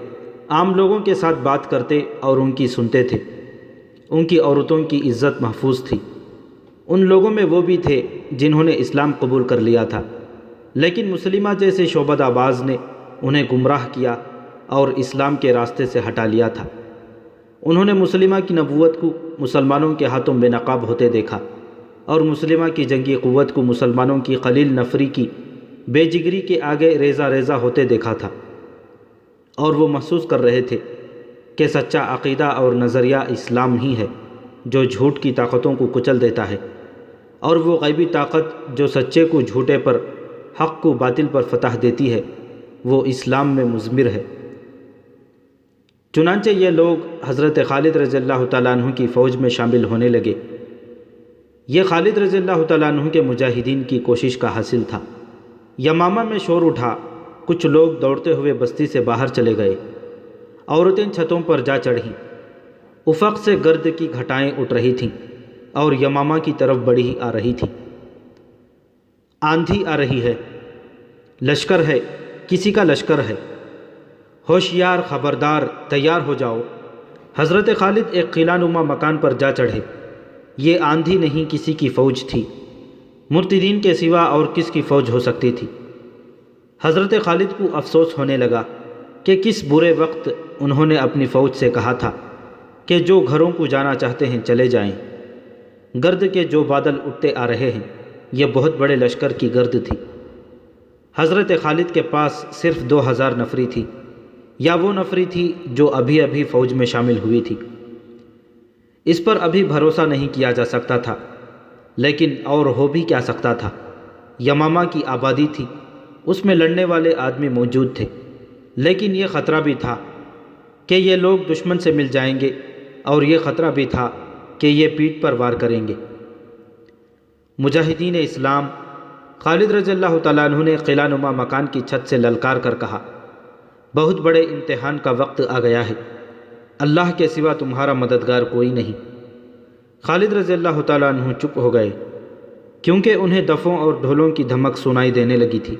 عام لوگوں کے ساتھ بات کرتے اور ان کی سنتے تھے۔ ان کی عورتوں کی عزت محفوظ تھی۔ ان لوگوں میں وہ بھی تھے جنہوں نے اسلام قبول کر لیا تھا، لیکن مسلمہ جیسے شعبدہ باز نے انہیں گمراہ کیا اور اسلام کے راستے سے ہٹا لیا تھا۔ انہوں نے مسلمہ کی نبوت کو مسلمانوں کے ہاتھوں بے نقاب ہوتے دیکھا اور مسلمہ کی جنگی قوت کو مسلمانوں کی قلیل نفری کی بے جگری کے آگے ریزہ ریزہ ہوتے دیکھا تھا، اور وہ محسوس کر رہے تھے کہ سچا عقیدہ اور نظریہ اسلام ہی ہے جو جھوٹ کی طاقتوں کو کچل دیتا ہے، اور وہ غیبی طاقت جو سچے کو جھوٹے پر، حق کو باطل پر فتح دیتی ہے، وہ اسلام میں مضمر ہے۔ چنانچہ یہ لوگ حضرت خالد رضی اللہ تعالیٰ عنہ کی فوج میں شامل ہونے لگے۔ یہ خالد رضی اللہ تعالیٰ عنہ کے مجاہدین کی کوشش کا حاصل تھا۔ یمامہ میں شور اٹھا، کچھ لوگ دوڑتے ہوئے بستی سے باہر چلے گئے، عورتیں چھتوں پر جا چڑھیں، افق سے گرد کی گھٹائیں اٹھ رہی تھیں اور یمامہ کی طرف بڑھی آ رہی تھیں۔ آندھی آ رہی ہے، لشکر ہے، کسی کا لشکر ہے، ہوشیار، خبردار، تیار ہو جاؤ۔ حضرت خالد ایک قلعہ نما مکان پر جا چڑھے۔ یہ آندھی نہیں، کسی کی فوج تھی۔ مرتدین کے سوا اور کس کی فوج ہو سکتی تھی؟ حضرت خالد کو افسوس ہونے لگا کہ کس برے وقت انہوں نے اپنی فوج سے کہا تھا کہ جو گھروں کو جانا چاہتے ہیں چلے جائیں۔ گرد کے جو بادل اٹھتے آ رہے ہیں، یہ بہت بڑے لشکر کی گرد تھی۔ حضرت خالد کے پاس صرف 2000 نفری تھی، یا وہ نفری تھی جو ابھی ابھی فوج میں شامل ہوئی تھی۔ اس پر ابھی بھروسہ نہیں کیا جا سکتا تھا، لیکن اور ہو بھی کیا سکتا تھا؟ یمامہ کی آبادی تھی، اس میں لڑنے والے آدمی موجود تھے، لیکن یہ خطرہ بھی تھا کہ یہ لوگ دشمن سے مل جائیں گے، اور یہ خطرہ بھی تھا کہ یہ پیٹھ پر وار کریں گے۔ مجاہدین اسلام خالد رضی اللہ تعالیٰ عنہ نے قلعہ نما مکان کی چھت سے للکار کر کہا، بہت بڑے امتحان کا وقت آ گیا ہے، اللہ کے سوا تمہارا مددگار کوئی نہیں۔ خالد رضی اللہ تعالیٰ عنہ چپ ہو گئے، کیونکہ انہیں دفوں اور ڈھولوں کی دھمک سنائی دینے لگی تھی۔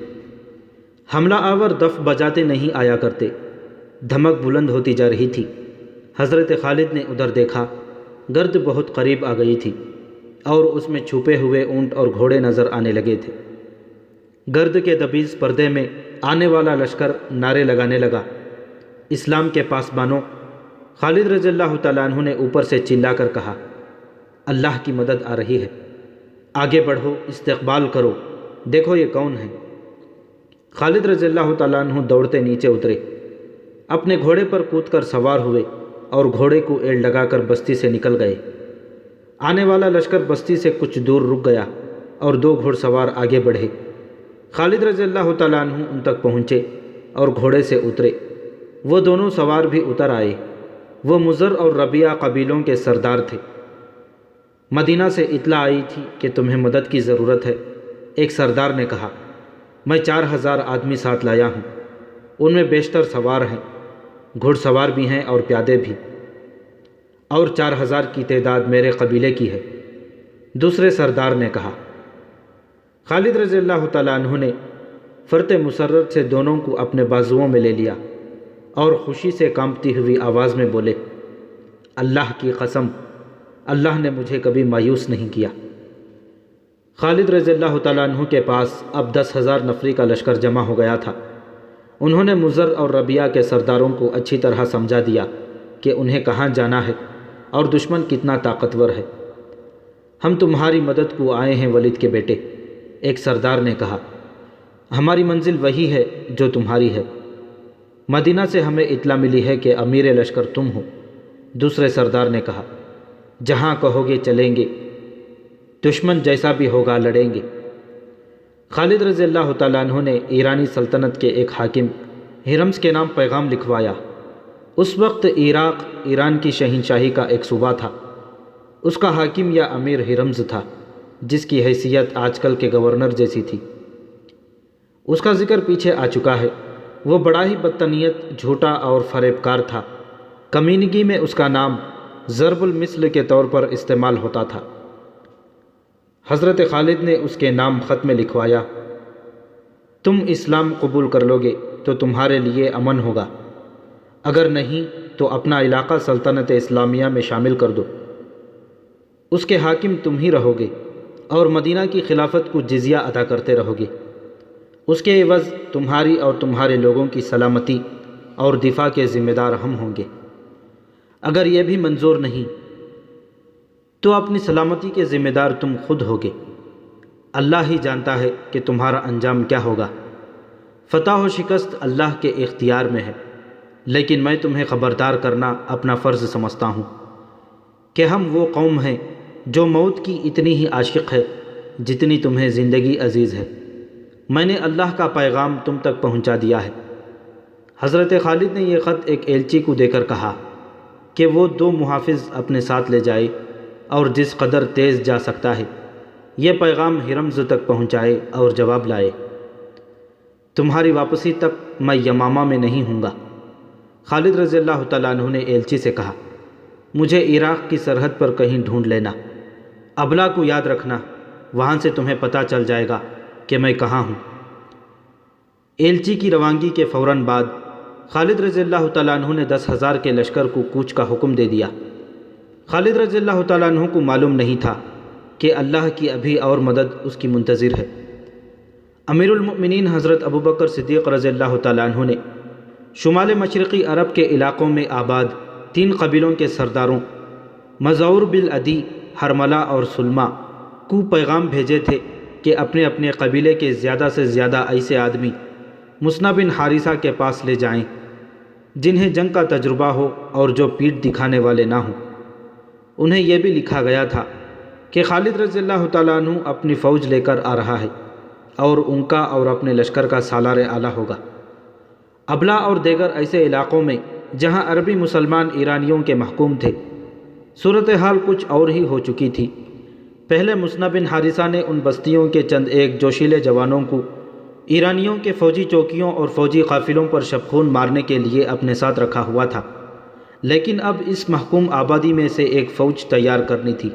حملہ آور دف بجاتے نہیں آیا کرتے، دھمک بلند ہوتی جا رہی تھی۔ حضرت خالد نے ادھر دیکھا، گرد بہت قریب آ گئی تھی، اور اس میں چھپے ہوئے اونٹ اور گھوڑے نظر آنے لگے تھے۔ گرد کے دبیز پردے میں آنے والا لشکر نعرے لگانے لگا، اسلام کے پاسبانوں! خالد رضی اللہ تعالیٰ عنہ نے اوپر سے چلا کر کہا، اللہ کی مدد آ رہی ہے، آگے بڑھو، استقبال کرو، دیکھو یہ کون ہے۔ خالد رضی اللہ تعالیٰ عنہ دوڑتے نیچے اترے، اپنے گھوڑے پر کود کر سوار ہوئے اور گھوڑے کو ایڑ لگا کر بستی سے نکل گئے۔ آنے والا لشکر بستی سے کچھ دور رک گیا اور 2 گھوڑ سوار آگے بڑھے۔ خالد رضی اللہ تعالیٰ عنہ ان تک پہنچے اور گھوڑے سے اترے۔ وہ دونوں سوار بھی اتر آئے۔ وہ مضر اور ربیعہ قبیلوں کے سردار تھے۔ مدینہ سے اطلاع آئی تھی کہ تمہیں مدد کی ضرورت ہے۔ ایک سردار نے کہا، میں 4000 آدمی ساتھ لایا ہوں، ان میں بیشتر سوار ہیں، گھڑ سوار بھی ہیں اور پیادے بھی، اور 4000 کی تعداد میرے قبیلے کی ہے۔ دوسرے سردار نے کہا۔ خالد رضی اللہ تعالیٰ عنہ نے فرت مسرت سے دونوں کو اپنے بازوؤں میں لے لیا اور خوشی سے کانپتی ہوئی آواز میں بولے، اللہ کی قسم، اللہ نے مجھے کبھی مایوس نہیں کیا۔ خالد رضی اللہ تعالیٰ عنہ کے پاس اب 10,000 نفری کا لشکر جمع ہو گیا تھا۔ انہوں نے مضر اور ربیعہ کے سرداروں کو اچھی طرح سمجھا دیا کہ انہیں کہاں جانا ہے اور دشمن کتنا طاقتور ہے۔ ہم تمہاری مدد کو آئے ہیں ولید کے بیٹے، ایک سردار نے کہا۔ ہماری منزل وہی ہے جو تمہاری ہے۔ مدینہ سے ہمیں اطلاع ملی ہے کہ امیر لشکر تم ہو۔ دوسرے سردار نے کہا، جہاں کہو گے چلیں گے، دشمن جیسا بھی ہوگا لڑیں گے۔ خالد رضی اللہ تعالیٰ عنہ نے ایرانی سلطنت کے ایک حاکم ہرمز کے نام پیغام لکھوایا۔ اس وقت عراق ایران کی شہنشاہی کا ایک صوبہ تھا۔ اس کا حاکم یا امیر ہرمز تھا، جس کی حیثیت آج کل کے گورنر جیسی تھی۔ اس کا ذکر پیچھے آ چکا ہے۔ وہ بڑا ہی بدتنیت، جھوٹا اور فریب کار تھا۔ کمینگی میں اس کا نام ضرب المثل کے طور پر استعمال ہوتا تھا۔ حضرت خالد نے اس کے نام خط میں لکھوایا، تم اسلام قبول کر لو گے تو تمہارے لیے امن ہوگا، اگر نہیں تو اپنا علاقہ سلطنت اسلامیہ میں شامل کر دو۔ اس کے حاکم تم ہی رہو گے اور مدینہ کی خلافت کو جزیہ ادا کرتے رہو گے۔ اس کے عوض تمہاری اور تمہارے لوگوں کی سلامتی اور دفاع کے ذمہ دار ہم ہوں گے۔ اگر یہ بھی منظور نہیں تو اپنی سلامتی کے ذمہ دار تم خود ہوگے۔ اللہ ہی جانتا ہے کہ تمہارا انجام کیا ہوگا۔ فتح و شکست اللہ کے اختیار میں ہے، لیکن میں تمہیں خبردار کرنا اپنا فرض سمجھتا ہوں کہ ہم وہ قوم ہیں جو موت کی اتنی ہی عاشق ہے جتنی تمہیں زندگی عزیز ہے۔ میں نے اللہ کا پیغام تم تک پہنچا دیا ہے۔ حضرت خالد نے یہ خط ایک ایلچی کو دے کر کہا کہ وہ 2 محافظ اپنے ساتھ لے جائے اور جس قدر تیز جا سکتا ہے یہ پیغام ہرمز تک پہنچائے اور جواب لائے۔ تمہاری واپسی تک میں یمامہ میں نہیں ہوں گا۔ خالد رضی اللہ تعالیٰ عنہ نے ایلچی سے کہا، مجھے عراق کی سرحد پر کہیں ڈھونڈ لینا، ابلا کو یاد رکھنا، وہاں سے تمہیں پتہ چل جائے گا کہ میں کہاں ہوں۔ ایلچی کی روانگی کے فوراً بعد خالد رضی اللہ تعالیٰ عنہ نے 10,000 کے لشکر کو کوچ کا حکم دے دیا۔ خالد رضی اللہ تعالیٰ عنہ کو معلوم نہیں تھا کہ اللہ کی ابھی اور مدد اس کی منتظر ہے۔ امیر المؤمنین حضرت ابوبکر صدیق رضی اللہ تعالیٰ عنہ نے شمال مشرقی عرب کے علاقوں میں آباد 3 قبیلوں کے سرداروں مزعور بالعدی، حرملہ اور سلمہ کو پیغام بھیجے تھے کہ اپنے اپنے قبیلے کے زیادہ سے زیادہ ایسے آدمی مسنہ بن حارثہ کے پاس لے جائیں جنہیں جنگ کا تجربہ ہو اور جو پیٹھ دکھانے والے نہ ہوں۔ انہیں یہ بھی لکھا گیا تھا کہ خالد رضی اللہ تعالیٰ عنہ اپنی فوج لے کر آ رہا ہے اور ان کا اور اپنے لشکر کا سالار اعلیٰ ہوگا۔ ابلا اور دیگر ایسے علاقوں میں جہاں عربی مسلمان ایرانیوں کے محکوم تھے صورتحال کچھ اور ہی ہو چکی تھی۔ پہلے مسنہ بن حارثہ نے ان بستیوں کے چند ایک جوشیلے جوانوں کو ایرانیوں کے فوجی چوکیوں اور فوجی قافلوں پر شبخون مارنے کے لیے اپنے ساتھ رکھا ہوا تھا، لیکن اب اس محکوم آبادی میں سے ایک فوج تیار کرنی تھی۔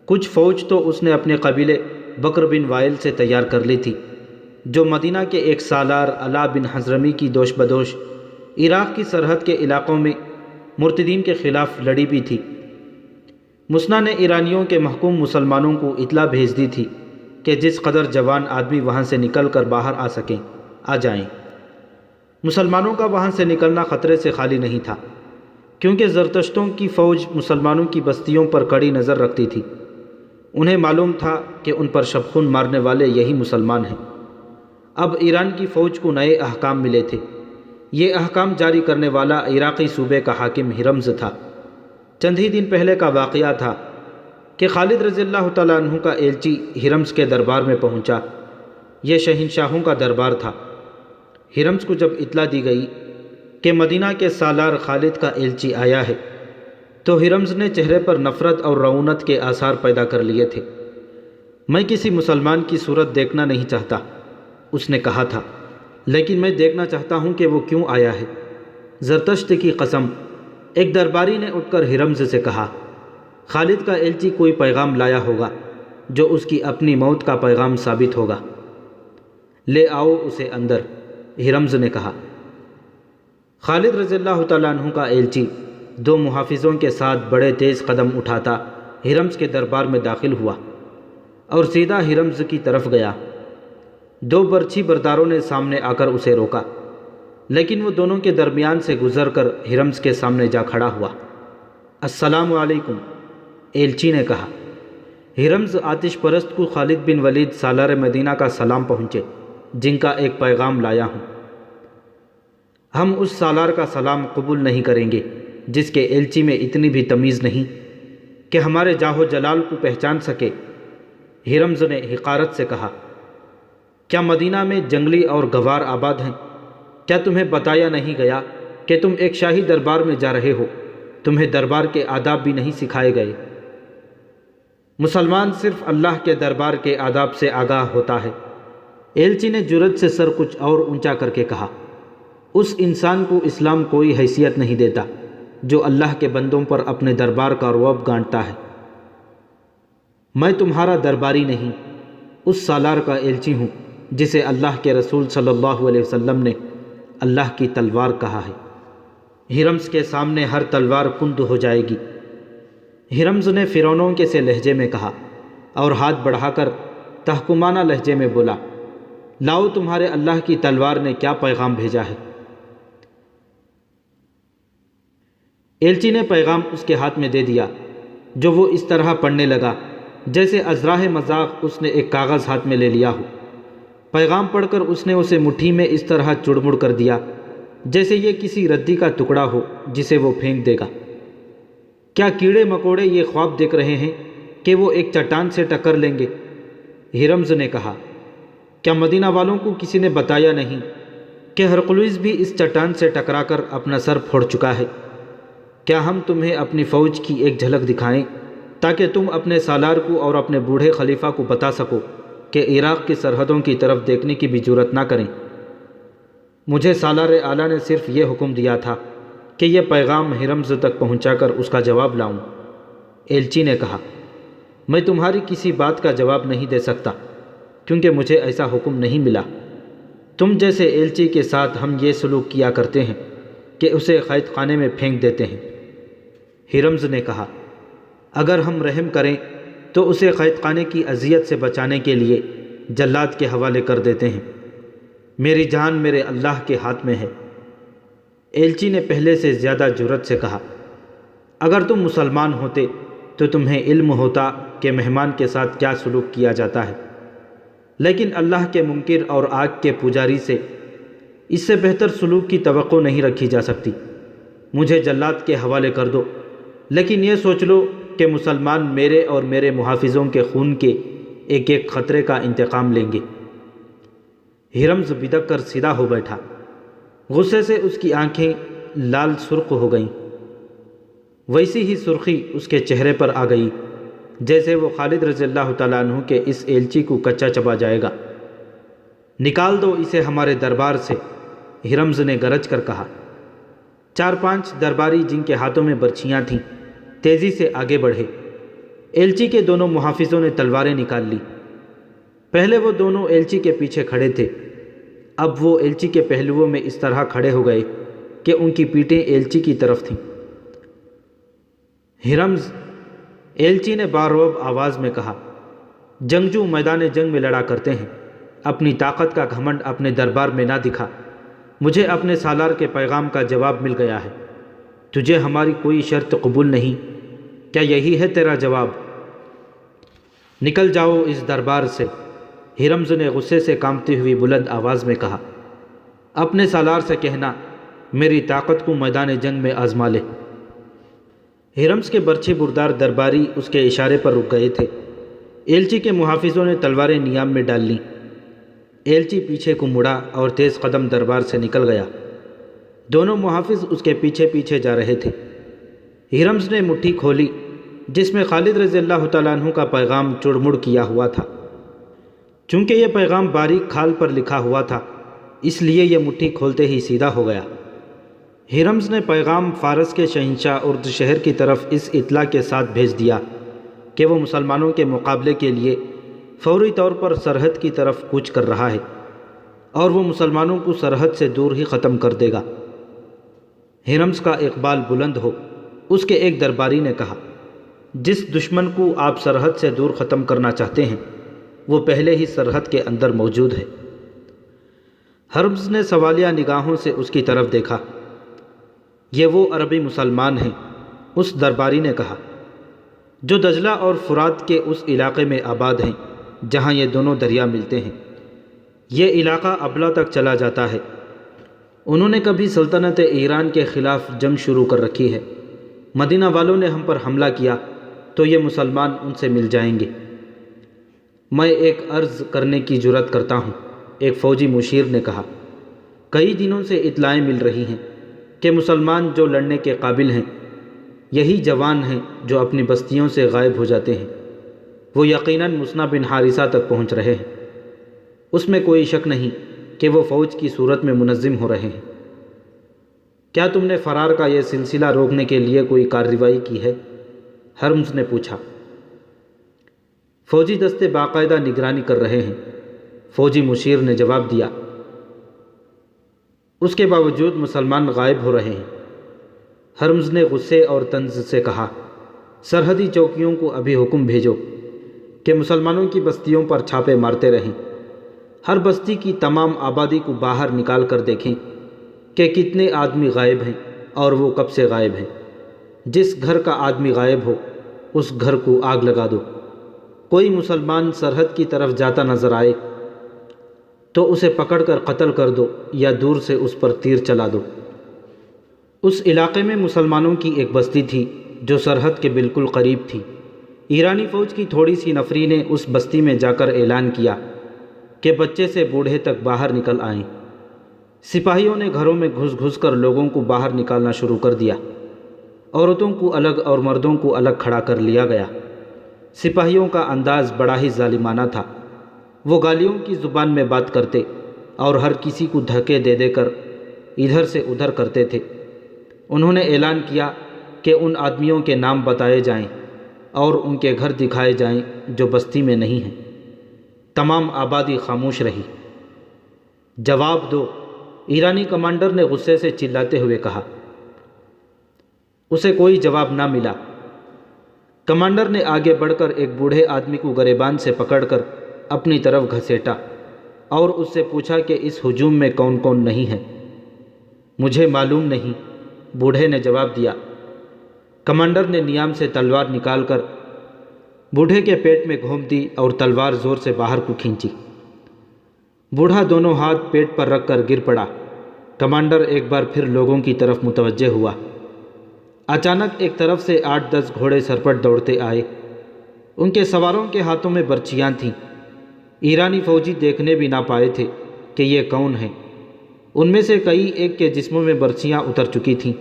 کچھ فوج تو اس نے اپنے قبیلے بکر بن وائل سے تیار کر لی تھی، جو مدینہ کے ایک سالار علا بن حضرمی کی دوش بدوش عراق کی سرحد کے علاقوں میں مرتدین کے خلاف لڑی بھی تھی۔ مسنہ نے ایرانیوں کے محکوم مسلمانوں کو اطلاع بھیج دی تھی کہ جس قدر جوان آدمی وہاں سے نکل کر باہر آ سکیں آ جائیں۔ مسلمانوں کا وہاں سے نکلنا خطرے سے خالی نہیں تھا، کیونکہ زرتشتوں کی فوج مسلمانوں کی بستیوں پر کڑی نظر رکھتی تھی۔ انہیں معلوم تھا کہ ان پر شبخون مارنے والے یہی مسلمان ہیں۔ اب ایران کی فوج کو نئے احکام ملے تھے۔ یہ احکام جاری کرنے والا عراقی صوبے کا حاکم ہرمز تھا۔ چند ہی دن پہلے کا واقعہ تھا کہ خالد رضی اللہ تعالیٰ عنہ کا ایلچی ہرمز کے دربار میں پہنچا۔ یہ شہنشاہوں کا دربار تھا۔ ہرمز کو جب اطلاع دی گئی کہ مدینہ کے سالار خالد کا ایلچی آیا ہے تو ہرمز نے چہرے پر نفرت اور رعونت کے آثار پیدا کر لیے تھے۔ میں کسی مسلمان کی صورت دیکھنا نہیں چاہتا، اس نے کہا تھا، لیکن میں دیکھنا چاہتا ہوں کہ وہ کیوں آیا ہے۔ زرتشت کی قسم، ایک درباری نے اٹھ کر ہرمز سے کہا، خالد کا ایلچی کوئی پیغام لایا ہوگا جو اس کی اپنی موت کا پیغام ثابت ہوگا، لے آؤ اسے اندر، ہرمز نے کہا۔ خالد رضی اللہ تعالیٰ عنہ کا ایلچی 2 محافظوں کے ساتھ بڑے تیز قدم اٹھاتا ہرمز کے دربار میں داخل ہوا اور سیدھا ہرمز کی طرف گیا۔ 2 برچھی برداروں نے سامنے آ کر اسے روکا، لیکن وہ دونوں کے درمیان سے گزر کر ہرمز کے سامنے جا کھڑا ہوا۔ السلام علیکم، ایلچی نے کہا۔ ہرمز آتش پرست کو خالد بن ولید سالار مدینہ کا سلام پہنچے، جن کا ایک پیغام لایا ہوں۔ ہم اس سالار کا سلام قبول نہیں کریں گے جس کے ایلچی میں اتنی بھی تمیز نہیں کہ ہمارے جاہ و جلال کو پہچان سکے۔ ہرمز نے حقارت سے کہا، کیا مدینہ میں جنگلی اور گوار آباد ہیں؟ کیا تمہیں بتایا نہیں گیا کہ تم ایک شاہی دربار میں جا رہے ہو؟ تمہیں دربار کے آداب بھی نہیں سکھائے گئے؟ مسلمان صرف اللہ کے دربار کے آداب سے آگاہ ہوتا ہے۔ ایلچی نے جرأت سے سر کچھ اور اونچا کر کے کہا، اس انسان کو اسلام کوئی حیثیت نہیں دیتا جو اللہ کے بندوں پر اپنے دربار کا رعب گانٹتا ہے۔ میں تمہارا درباری نہیں، اس سالار کا ایلچی ہوں جسے اللہ کے رسول صلی اللہ علیہ وسلم نے اللہ کی تلوار کہا ہے۔ ہرمز کے سامنے ہر تلوار کند ہو جائے گی۔ ہرمز نے فرعونوں کے سے لہجے میں کہا اور ہاتھ بڑھا کر تحکمانہ لہجے میں بولا، لاؤ تمہارے اللہ کی تلوار نے کیا پیغام بھیجا ہے۔ ایلچی نے پیغام اس کے ہاتھ میں دے دیا، جو وہ اس طرح پڑھنے لگا جیسے ازراہ مذاق اس نے ایک کاغذ ہاتھ میں لے لیا ہو۔ پیغام پڑھ کر اس نے اسے مٹھی میں اس طرح چڑمڑ کر دیا جیسے یہ کسی ردی کا ٹکڑا ہو جسے وہ پھینک دے گا۔ کیا کیڑے مکوڑے یہ خواب دیکھ رہے ہیں کہ وہ ایک چٹان سے ٹکر لیں گے؟ ہرمز نے کہا، کیا مدینہ والوں کو کسی نے بتایا نہیں کہ ہرقلیس بھی اس چٹان سے ٹکرا کر اپنا سر پھوڑ چکا ہے؟ کیا ہم تمہیں اپنی فوج کی ایک جھلک دکھائیں تاکہ تم اپنے سالار کو اور اپنے بوڑھے خلیفہ کو بتا سکو کہ عراق کی سرحدوں کی طرف دیکھنے کی بھی جرات نہ کریں؟ مجھے سالار اعلیٰ نے صرف یہ حکم دیا تھا کہ یہ پیغام ہرمز تک پہنچا کر اس کا جواب لاؤں۔ ایلچی نے کہا، میں تمہاری کسی بات کا جواب نہیں دے سکتا کیونکہ مجھے ایسا حکم نہیں ملا۔ تم جیسے ایلچی کے ساتھ ہم یہ سلوک کیا کرتے ہیں کہ اسے قید خانے میں پھینک دیتے ہیں۔ ہرمز نے کہا، اگر ہم رحم کریں تو اسے قید خانے کی اذیت سے بچانے کے لیے جلاد کے حوالے کر دیتے ہیں۔ میری جان میرے اللہ کے ہاتھ میں ہے۔ ایلچی نے پہلے سے زیادہ جرأت سے کہا، اگر تم مسلمان ہوتے تو تمہیں علم ہوتا کہ مہمان کے ساتھ کیا سلوک کیا جاتا ہے، لیکن اللہ کے منکر اور آگ کے پجاری سے اس سے بہتر سلوک کی توقع نہیں رکھی جا سکتی۔ مجھے جلاد کے حوالے کر دو، لیکن یہ سوچ لو کہ مسلمان میرے اور میرے محافظوں کے خون کے ایک ایک خطرے کا انتقام لیں گے۔ ہرمز بدک کر سیدھا ہو بیٹھا، غصے سے اس کی آنکھیں لال سرخ ہو گئیں۔ ویسی ہی سرخی اس کے چہرے پر آ گئی جیسے وہ خالد رضی اللہ تعالیٰ عنہ کے اس ایلچی کو کچا چبا جائے گا۔ نکال دو اسے ہمارے دربار سے، ہرمز نے گرج کر کہا۔ 4-5 درباری جن کے ہاتھوں میں برچھیاں تھیں تیزی سے آگے بڑھے۔ ایلچی کے دونوں محافظوں نے تلواریں نکال لی۔ پہلے وہ دونوں ایلچی کے پیچھے کھڑے تھے، اب وہ ایلچی کے پہلوؤں میں اس طرح کھڑے ہو گئے کہ ان کی پیٹھیں ایلچی کی طرف تھیں۔ ہرمز، ایلچی نے بارعب آواز میں کہا، جنگجو میدان جنگ میں لڑا کرتے ہیں، اپنی طاقت کا گھمنڈ اپنے دربار میں نہ دکھا۔ مجھے اپنے سالار کے پیغام کا جواب مل گیا ہے، تجھے ہماری کوئی شرط قبول نہیں، کیا یہی ہے تیرا جواب؟ نکل جاؤ اس دربار سے، ہرمز نے غصے سے کانپتی ہوئی بلند آواز میں کہا۔ اپنے سالار سے کہنا میری طاقت کو میدان جنگ میں آزما لے۔ ہرمز کے برچھی بردار درباری اس کے اشارے پر رک گئے تھے۔ ایلچی کے محافظوں نے تلواریں نیام میں ڈال لیں۔ ایلچی پیچھے کو مڑا اور تیز قدم دربار سے نکل گیا۔ دونوں محافظ اس کے پیچھے پیچھے جا رہے تھے۔ ہرمز نے مٹھی کھولی جس میں خالد رضی اللہ تعالیٰ عنہ کا پیغام چڑمڑ کیا ہوا تھا۔ چونکہ یہ پیغام باریک کھال پر لکھا ہوا تھا اس لیے یہ مٹھی کھولتے ہی سیدھا ہو گیا۔ ہرمز نے پیغام فارس کے شہنشاہ ارد شہر کی طرف اس اطلاع کے ساتھ بھیج دیا کہ وہ مسلمانوں کے مقابلے کے لیے فوری طور پر سرحد کی طرف کوچ کر رہا ہے اور وہ مسلمانوں کو سرحد سے دور ہی ختم کر دے گا۔ ہرمز کا اقبال بلند ہو، اس کے ایک درباری نے کہا، جس دشمن کو آپ سرحد سے دور ختم کرنا چاہتے ہیں وہ پہلے ہی سرحد کے اندر موجود ہے۔ ہرمز نے سوالیہ نگاہوں سے اس کی طرف دیکھا۔ یہ وہ عربی مسلمان ہیں، اس درباری نے کہا، جو دجلہ اور فرات کے اس علاقے میں آباد ہیں جہاں یہ دونوں دریا ملتے ہیں۔ یہ علاقہ ابلا تک چلا جاتا ہے۔ انہوں نے کبھی سلطنت ایران کے خلاف جنگ شروع کر رکھی ہے۔ مدینہ والوں نے ہم پر حملہ کیا تو یہ مسلمان ان سے مل جائیں گے۔ میں ایک عرض کرنے کی جرأت کرتا ہوں، ایک فوجی مشیر نے کہا۔ کئی دنوں سے اطلاعیں مل رہی ہیں کہ مسلمان جو لڑنے کے قابل ہیں یہی جوان ہیں جو اپنی بستیوں سے غائب ہو جاتے ہیں۔ وہ یقیناً مصنع بن حارثہ تک پہنچ رہے ہیں۔ اس میں کوئی شک نہیں کہ وہ فوج کی صورت میں منظم ہو رہے ہیں۔ کیا تم نے فرار کا یہ سلسلہ روکنے کے لیے کوئی کارروائی کی ہے؟ ہرمز نے پوچھا۔ فوجی دستے باقاعدہ نگرانی کر رہے ہیں، فوجی مشیر نے جواب دیا۔ اس کے باوجود مسلمان غائب ہو رہے ہیں۔ ہرمز نے غصے اور طنز سے کہا، سرحدی چوکیوں کو ابھی حکم بھیجو کہ مسلمانوں کی بستیوں پر چھاپے مارتے رہیں، ہر بستی کی تمام آبادی کو باہر نکال کر دیکھیں کہ کتنے آدمی غائب ہیں اور وہ کب سے غائب ہیں۔ جس گھر کا آدمی غائب ہو اس گھر کو آگ لگا دو۔ کوئی مسلمان سرحد کی طرف جاتا نظر آئے تو اسے پکڑ کر قتل کر دو یا دور سے اس پر تیر چلا دو۔ اس علاقے میں مسلمانوں کی ایک بستی تھی جو سرحد کے بالکل قریب تھی۔ ایرانی فوج کی تھوڑی سی نفری نے اس بستی میں جا کر اعلان کیا کہ بچے سے بوڑھے تک باہر نکل آئیں۔ سپاہیوں نے گھروں میں گھس گھس کر لوگوں کو باہر نکالنا شروع کر دیا۔ عورتوں کو الگ اور مردوں کو الگ کھڑا کر لیا گیا۔ سپاہیوں کا انداز بڑا ہی ظالمانہ تھا۔ وہ گالیوں کی زبان میں بات کرتے اور ہر کسی کو دھکے دے دے کر ادھر سے ادھر کرتے تھے۔ انہوں نے اعلان کیا کہ ان آدمیوں کے نام بتائے جائیں اور ان کے گھر دکھائے جائیں جو بستی میں نہیں ہیں۔ تمام آبادی خاموش رہی۔ جواب دو، ایرانی کمانڈر نے غصے سے چلاتے ہوئے کہا۔ اسے کوئی جواب نہ ملا۔ کمانڈر نے آگے بڑھ کر ایک بوڑھے آدمی کو گریبان سے پکڑ کر اپنی طرف گھسیٹا اور اس سے پوچھا کہ اس ہجوم میں کون کون نہیں ہے۔ مجھے معلوم نہیں، بوڑھے نے جواب دیا۔ کمانڈر نے نیام سے تلوار نکال کر بوڑھے کے پیٹ میں گھونپ دی اور تلوار زور سے باہر کو کھینچی۔ بوڑھا دونوں ہاتھ پیٹ پر رکھ کر گر پڑا۔ کمانڈر ایک بار پھر لوگوں کی طرف متوجہ ہوا۔ اچانک ایک طرف سے 8-10 گھوڑے سرپٹ دوڑتے آئے۔ ان کے سواروں کے ہاتھوں میں برچیاں تھیں۔ ایرانی فوجی دیکھنے بھی نہ پائے تھے کہ یہ کون ہیں۔ ان میں سے کئی ایک کے جسموں میں برچیاں اتر چکی تھیں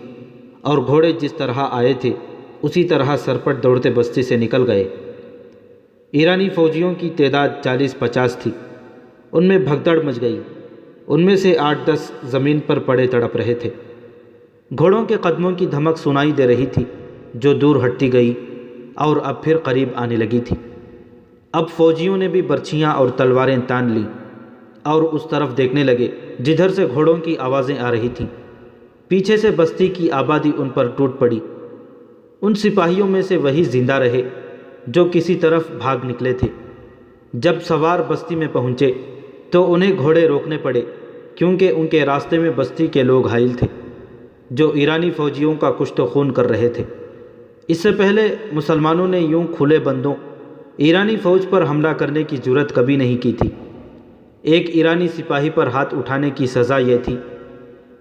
اور گھوڑے جس طرح آئے تھے اسی طرح سرپٹ دوڑتے بستی سے نکل گئے۔ ایرانی فوجیوں کی تعداد 40-50 تھی۔ ان میں بھگدڑ مچ گئی۔ ان میں سے 8-10 زمین پر پڑے تڑپ رہے تھے۔ گھوڑوں کے قدموں کی دھمک سنائی دے رہی تھی جو دور ہٹتی گئی اور اب پھر قریب آنے لگی تھی۔ اب فوجیوں نے بھی برچیاں اور تلواریں تان لیں اور اس طرف دیکھنے لگے جدھر سے گھوڑوں کی آوازیں آ رہی تھیں۔ پیچھے سے بستی کی آبادی ان پر ٹوٹ پڑی۔ ان سپاہیوں میں سے وہی زندہ رہے جو کسی طرف بھاگ نکلے تھے۔ جب سوار بستی میں پہنچے تو انہیں گھوڑے روکنے پڑے کیونکہ ان کے راستے میں بستی کے لوگ حائل تھے جو ایرانی فوجیوں کا کشت و خون کر رہے تھے۔ اس سے پہلے مسلمانوں نے یوں کھلے بندوں ایرانی فوج پر حملہ کرنے کی جرات کبھی نہیں کی تھی۔ ایک ایرانی سپاہی پر ہاتھ اٹھانے کی سزا یہ تھی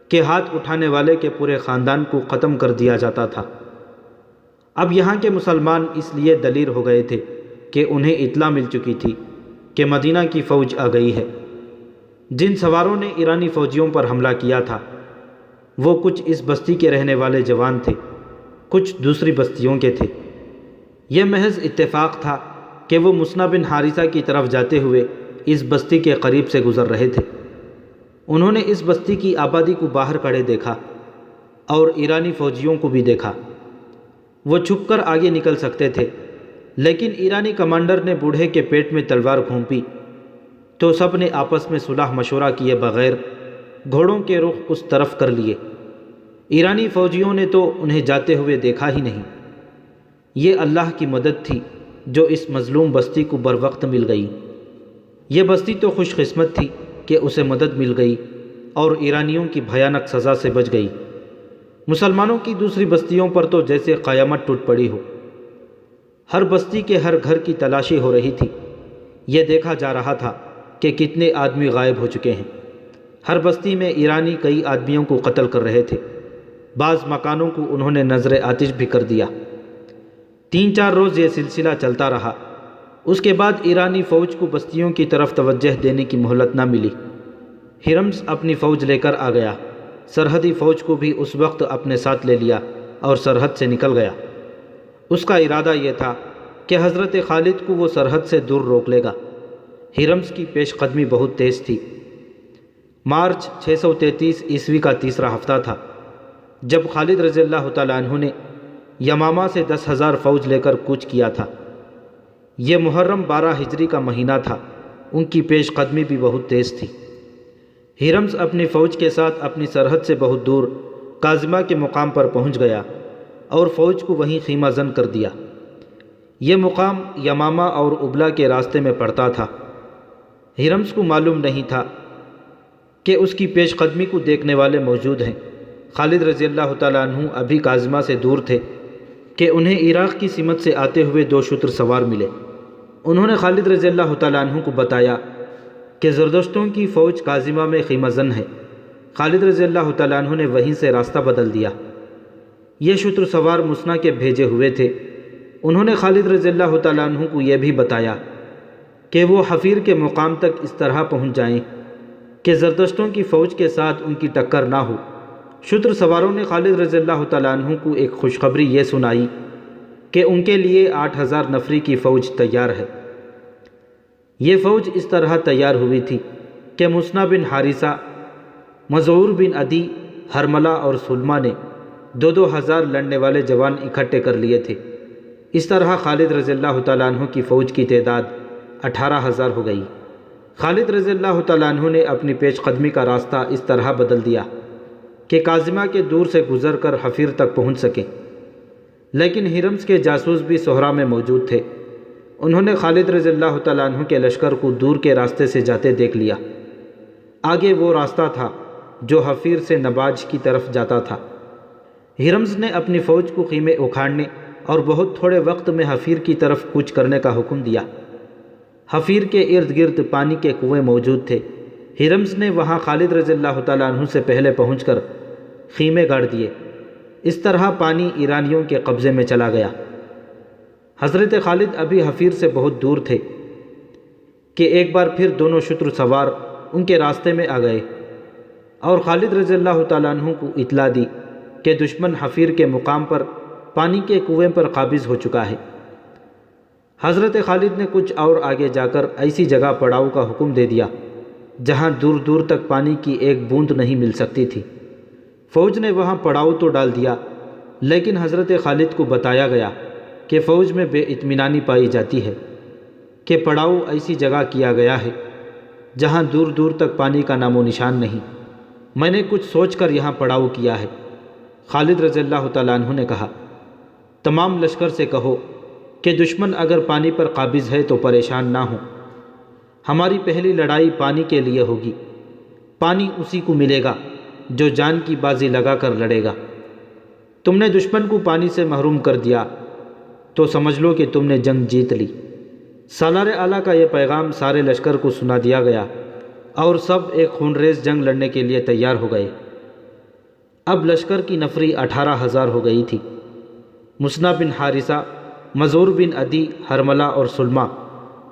کہ ہاتھ اٹھانے والے کے پورے خاندان کو ختم کر دیا جاتا تھا۔ اب یہاں کے مسلمان اس لیے دلیر ہو گئے تھے کہ انہیں اطلاع مل چکی تھی کہ مدینہ کی فوج آ گئی ہے۔ جن سواروں نے ایرانی فوجیوں پر حملہ کیا تھا وہ کچھ اس بستی کے رہنے والے جوان تھے، کچھ دوسری بستیوں کے تھے۔ یہ محض اتفاق تھا کہ وہ مصنع بن حارثہ کی طرف جاتے ہوئے اس بستی کے قریب سے گزر رہے تھے۔ انہوں نے اس بستی کی آبادی کو باہر کھڑے دیکھا اور ایرانی فوجیوں کو بھی دیکھا۔ وہ چھپ کر آگے نکل سکتے تھے لیکن ایرانی کمانڈر نے بوڑھے کے پیٹ میں تلوار گھونپی تو سب نے آپس میں صلح مشورہ کیے بغیر گھوڑوں کے رخ اس طرف کر لیے۔ ایرانی فوجیوں نے تو انہیں جاتے ہوئے دیکھا ہی نہیں۔ یہ اللہ کی مدد تھی جو اس مظلوم بستی کو بروقت مل گئی۔ یہ بستی تو خوش قسمت تھی کہ اسے مدد مل گئی اور ایرانیوں کی بھیانک سزا سے بچ گئی۔ مسلمانوں کی دوسری بستیوں پر تو جیسے قیامت ٹوٹ پڑی ہو۔ ہر بستی کے ہر گھر کی تلاشی ہو رہی تھی۔ یہ دیکھا جا رہا تھا کہ کتنے آدمی غائب ہو چکے ہیں۔ ہر بستی میں ایرانی کئی آدمیوں کو قتل کر رہے تھے۔ بعض مکانوں کو انہوں نے نظر آتش بھی کر دیا۔ 3-4 روز یہ سلسلہ چلتا رہا۔ اس کے بعد ایرانی فوج کو بستیوں کی طرف توجہ دینے کی مہلت نہ ملی۔ ہرمز اپنی فوج لے کر آ گیا۔ سرحدی فوج کو بھی اس وقت اپنے ساتھ لے لیا اور سرحد سے نکل گیا۔ اس کا ارادہ یہ تھا کہ حضرت خالد کو وہ سرحد سے دور روک لے گا۔ ہرمز کی پیش قدمی بہت تیز تھی۔ مارچ 633 عیسوی کا تیسرا ہفتہ تھا جب خالد رضی اللہ تعالیٰ عنہ نے یمامہ سے 10,000 فوج لے کر کوچ کیا تھا۔ یہ محرم 12 ہجری کا مہینہ تھا۔ ان کی پیش قدمی بھی بہت تیز تھی۔ ہرمز اپنی فوج کے ساتھ اپنی سرحد سے بہت دور کاظمہ کے مقام پر پہنچ گیا اور فوج کو وہیں خیمہ زن کر دیا۔ یہ مقام یمامہ اور ابلا کے راستے میں پڑتا تھا۔ ہرمز کو معلوم نہیں تھا کہ اس کی پیش قدمی کو دیکھنے والے موجود ہیں۔ خالد رضی اللہ تعالیٰ عنہ ابھی کاظمہ سے دور تھے کہ انہیں عراق کی سمت سے آتے ہوئے 2 شتر سوار ملے۔ انہوں نے خالد رضی اللہ تعالیٰ عنہ کو بتایا کہ زردشتوں کی فوج کاظمہ میں خیمہ زن ہے۔ خالد رضی اللہ تعالیٰ عنہ نے وہیں سے راستہ بدل دیا۔ یہ شتر سوار مسنہ کے بھیجے ہوئے تھے۔ انہوں نے خالد رضی اللہ تعالیٰ عنہ کو یہ بھی بتایا کہ وہ حفیر کے مقام تک اس طرح پہنچ جائیں کہ زردشتوں کی فوج کے ساتھ ان کی ٹکر نہ ہو۔ شتر سواروں نے خالد رضی اللہ تعالیٰ عنہ کو ایک خوشخبری یہ سنائی کہ ان کے لیے 8000 نفری کی فوج تیار ہے۔ یہ فوج اس طرح تیار ہوئی تھی کہ مسنہ بن حارثہ، مزعور بن عدی، حرملہ اور سلمہ نے 2 ہزار لڑنے والے جوان اکٹھے کر لیے تھے۔ اس طرح خالد رضی اللہ تعالیٰ عنہ کی فوج کی تعداد 18000 ہو گئی۔ خالد رضی اللہ تعالیٰ عنہ نے اپنی پیش قدمی کا راستہ اس طرح بدل دیا کہ کاظمہ کے دور سے گزر کر حفیر تک پہنچ سکیں، لیکن ہرمز کے جاسوس بھی صحرا میں موجود تھے۔ انہوں نے خالد رضی اللہ تعالیٰ عنہ کے لشکر کو دور کے راستے سے جاتے دیکھ لیا۔ آگے وہ راستہ تھا جو حفیر سے نباج کی طرف جاتا تھا۔ ہرمز نے اپنی فوج کو خیمے اکھاڑنے اور بہت تھوڑے وقت میں حفیر کی طرف کوچ کرنے کا حکم دیا۔ حفیر کے ارد گرد پانی کے کنویں موجود تھے۔ ہرمز نے وہاں خالد رضی اللہ تعالیٰ عنہ سے پہلے پہنچ کر خیمے گاڑ دیے۔ اس طرح پانی ایرانیوں کے قبضے میں چلا گیا۔ حضرت خالد ابھی حفیر سے بہت دور تھے کہ ایک بار پھر دونوں شتر سوار ان کے راستے میں آ گئے اور خالد رضی اللہ تعالیٰ عنہ کو اطلاع دی کہ دشمن حفیر کے مقام پر پانی کے کنویں پر قابض ہو چکا ہے۔ حضرت خالد نے کچھ اور آگے جا کر ایسی جگہ پڑاؤ کا حکم دے دیا جہاں دور دور تک پانی کی ایک بوند نہیں مل سکتی تھی۔ فوج نے وہاں پڑاؤ تو ڈال دیا، لیکن حضرت خالد کو بتایا گیا کہ فوج میں بے اطمینانی پائی جاتی ہے کہ پڑاؤ ایسی جگہ کیا گیا ہے جہاں دور دور تک پانی کا نام و نشان نہیں۔ میں نے کچھ سوچ کر یہاں پڑاؤ کیا ہے۔ خالد رضی اللہ تعالیٰ عنہ نے کہا، تمام لشکر سے کہو کہ دشمن اگر پانی پر قابض ہے تو پریشان نہ ہو۔ ہماری پہلی لڑائی پانی کے لیے ہوگی۔ پانی اسی کو ملے گا جو جان کی بازی لگا کر لڑے گا۔ تم نے دشمن کو پانی سے محروم کر دیا تو سمجھ لو کہ تم نے جنگ جیت لی۔ سالار اعلیٰ کا یہ پیغام سارے لشکر کو سنا دیا گیا اور سب ایک خونریز جنگ لڑنے کے لیے تیار ہو گئے۔ اب لشکر کی نفری 18000 ہو گئی تھی۔ مسنہ بن حارثہ، مزعور بن عدی، حرملہ اور سلمہ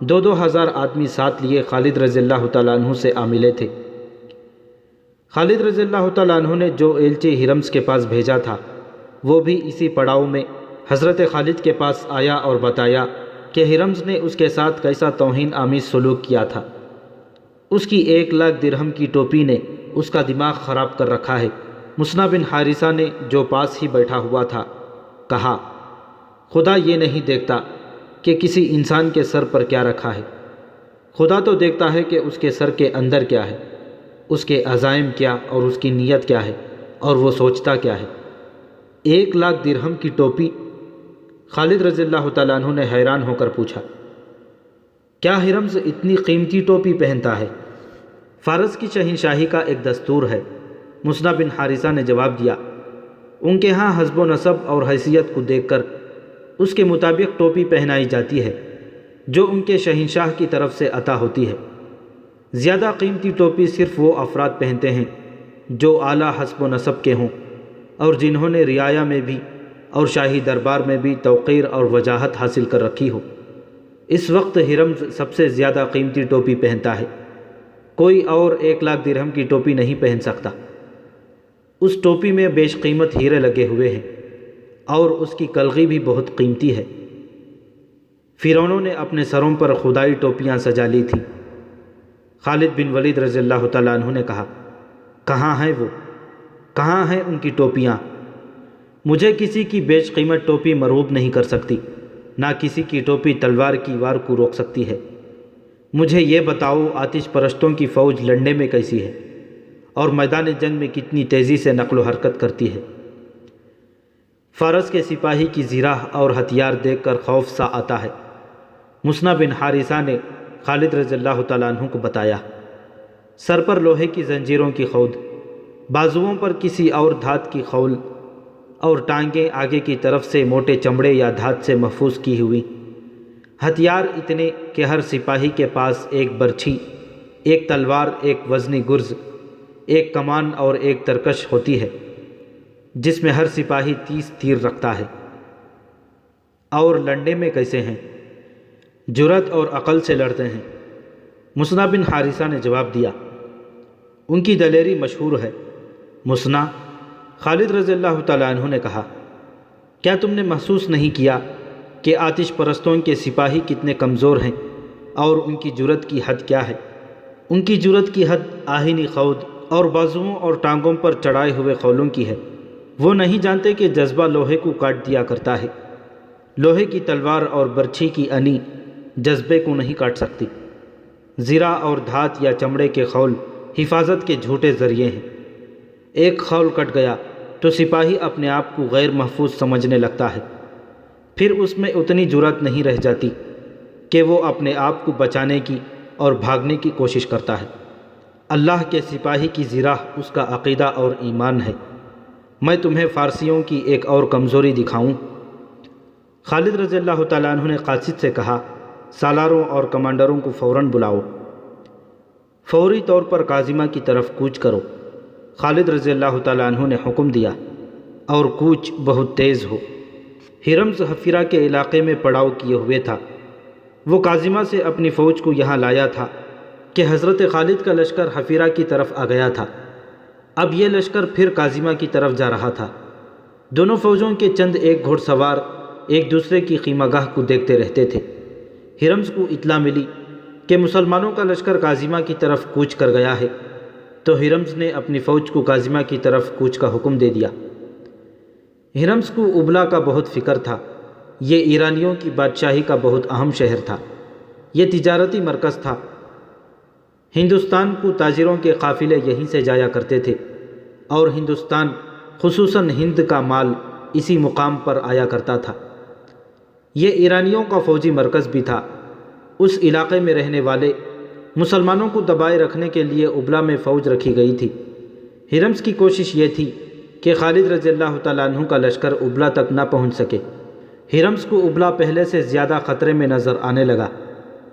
2 ہزار آدمی ساتھ لیے خالد رضی اللہ تعالیٰ عنہ سے آ ملے تھے۔ خالد رضی اللہ تعالیٰ عنہ نے جو ایلچی ہرمز کے پاس بھیجا تھا وہ بھی اسی پڑاؤ میں حضرت خالد کے پاس آیا اور بتایا کہ ہرمز نے اس کے ساتھ کیسا توہین آمیز سلوک کیا تھا۔ اس کی 1 لاکھ درہم کی ٹوپی نے اس کا دماغ خراب کر رکھا ہے۔ مسنہ بن حارثہ نے جو پاس ہی بیٹھا ہوا تھا کہا، خدا یہ نہیں دیکھتا کہ کسی انسان کے سر پر کیا رکھا ہے، خدا تو دیکھتا ہے کہ اس کے سر کے اندر کیا ہے، اس کے عزائم کیا اور اس کی نیت کیا ہے اور وہ سوچتا کیا ہے۔ 1 لاکھ درہم کی ٹوپی؟ خالد رضی اللہ تعالیٰ عنہ نے حیران ہو کر پوچھا، کیا ہرمز اتنی قیمتی ٹوپی پہنتا ہے؟ فارس کی شہنشاہی کا ایک دستور ہے، مسنہ بن حارثہ نے جواب دیا۔ ان کے ہاں حسب و نسب اور حیثیت کو دیکھ کر اس کے مطابق ٹوپی پہنائی جاتی ہے جو ان کے شہنشاہ کی طرف سے عطا ہوتی ہے۔ زیادہ قیمتی ٹوپی صرف وہ افراد پہنتے ہیں جو اعلیٰ حسب و نسب کے ہوں اور جنہوں نے رعایا میں بھی اور شاہی دربار میں بھی توقیر اور وجاہت حاصل کر رکھی ہو۔ اس وقت ہرمز سب سے زیادہ قیمتی ٹوپی پہنتا ہے، کوئی اور 1 لاکھ درہم کی ٹوپی نہیں پہن سکتا۔ اس ٹوپی میں بیش قیمت ہیرے لگے ہوئے ہیں اور اس کی کلغی بھی بہت قیمتی ہے۔ فرعونوں نے اپنے سروں پر خدائی ٹوپیاں سجا لی تھیں۔ خالد بن ولید رضی اللہ تعالیٰ عنہ نے کہا، کہاں ہیں وہ؟ کہاں ہیں ان کی ٹوپیاں؟ مجھے کسی کی بیش قیمت ٹوپی مرغوب نہیں کر سکتی، نہ کسی کی ٹوپی تلوار کی وار کو روک سکتی ہے۔ مجھے یہ بتاؤ، آتش پرستوں کی فوج لڑنے میں کیسی ہے اور میدان جنگ میں کتنی تیزی سے نقل و حرکت کرتی ہے؟ فارس کے سپاہی کی زیرہ اور ہتھیار دیکھ کر خوف سا آتا ہے۔ مسنا بن حارثہ نے خالد رضی اللہ تعالیٰ عنہ کو بتایا، سر پر لوہے کی زنجیروں کی خود، بازوؤں پر کسی اور دھات کی خول، اور ٹانگیں آگے کی طرف سے موٹے چمڑے یا دھات سے محفوظ کی ہوئی، ہتھیار اتنے کہ ہر سپاہی کے پاس ایک برچھی، ایک تلوار، ایک وزنی گرز، ایک کمان اور ایک ترکش ہوتی ہے، جس میں ہر سپاہی 30 تیر رکھتا ہے۔ اور لڑنے میں کیسے ہیں؟ جرأت اور عقل سے لڑتے ہیں۔ مسنا بن حارثہ نے جواب دیا، ان کی دلیری مشہور ہے۔ مسنا، خالد رضی اللہ تعالیٰ عنہ نے کہا، کیا تم نے محسوس نہیں کیا کہ آتش پرستوں کے سپاہی کتنے کمزور ہیں اور ان کی جرأت کی حد کیا ہے؟ ان کی جرأت کی حد آہنی خود اور بازوؤں اور ٹانگوں پر چڑھائے ہوئے خولوں کی ہے۔ وہ نہیں جانتے کہ جذبہ لوہے کو کاٹ دیا کرتا ہے۔ لوہے کی تلوار اور برچھی کی انی جذبے کو نہیں کاٹ سکتی۔ زرہ اور دھات یا چمڑے کے خول حفاظت کے جھوٹے ذریعے ہیں۔ ایک خول کٹ گیا تو سپاہی اپنے آپ کو غیر محفوظ سمجھنے لگتا ہے، پھر اس میں اتنی جرأت نہیں رہ جاتی کہ وہ اپنے آپ کو بچانے کی اور بھاگنے کی کوشش کرتا ہے۔ اللہ کے سپاہی کی زرہ اس کا عقیدہ اور ایمان ہے۔ میں تمہیں فارسیوں کی ایک اور کمزوری دکھاؤں؟ خالد رضی اللہ تعالیٰ عنہ نے قاصد سے کہا، سالاروں اور کمانڈروں کو فوراً بلاؤ، فوری طور پر کاظمہ کی طرف کوچ کرو۔ خالد رضی اللہ تعالیٰ عنہ نے حکم دیا اور کوچ بہت تیز ہو۔ ہرمز حفیرہ کے علاقے میں پڑاؤ کیے ہوئے تھا۔ وہ کاظمہ سے اپنی فوج کو یہاں لایا تھا کہ حضرت خالد کا لشکر حفیرہ کی طرف آ گیا تھا۔ اب یہ لشکر پھر کاظمہ کی طرف جا رہا تھا۔ دونوں فوجوں کے چند ایک گھوڑ سوار ایک دوسرے کی خیمہ گاہ کو دیکھتے رہتے تھے۔ ہرمز کو اطلاع ملی کہ مسلمانوں کا لشکر کاظمہ کی طرف کوچ کر گیا ہے، تو ہرمز نے اپنی فوج کو کاظمہ کی طرف کوچ کا حکم دے دیا۔ ہرمز کو ابلا کا بہت فکر تھا۔ یہ ایرانیوں کی بادشاہی کا بہت اہم شہر تھا۔ یہ تجارتی مرکز تھا۔ ہندوستان کو تاجروں کے قافلے یہیں سے جایا کرتے تھے، اور ہندوستان خصوصاً ہند کا مال اسی مقام پر آیا کرتا تھا۔ یہ ایرانیوں کا فوجی مرکز بھی تھا۔ اس علاقے میں رہنے والے مسلمانوں کو دبائے رکھنے کے لیے ابلا میں فوج رکھی گئی تھی۔ ہرمز کی کوشش یہ تھی کہ خالد رضی اللہ تعالیٰ عنہ کا لشکر ابلا تک نہ پہنچ سکے۔ ہرمز کو ابلا پہلے سے زیادہ خطرے میں نظر آنے لگا،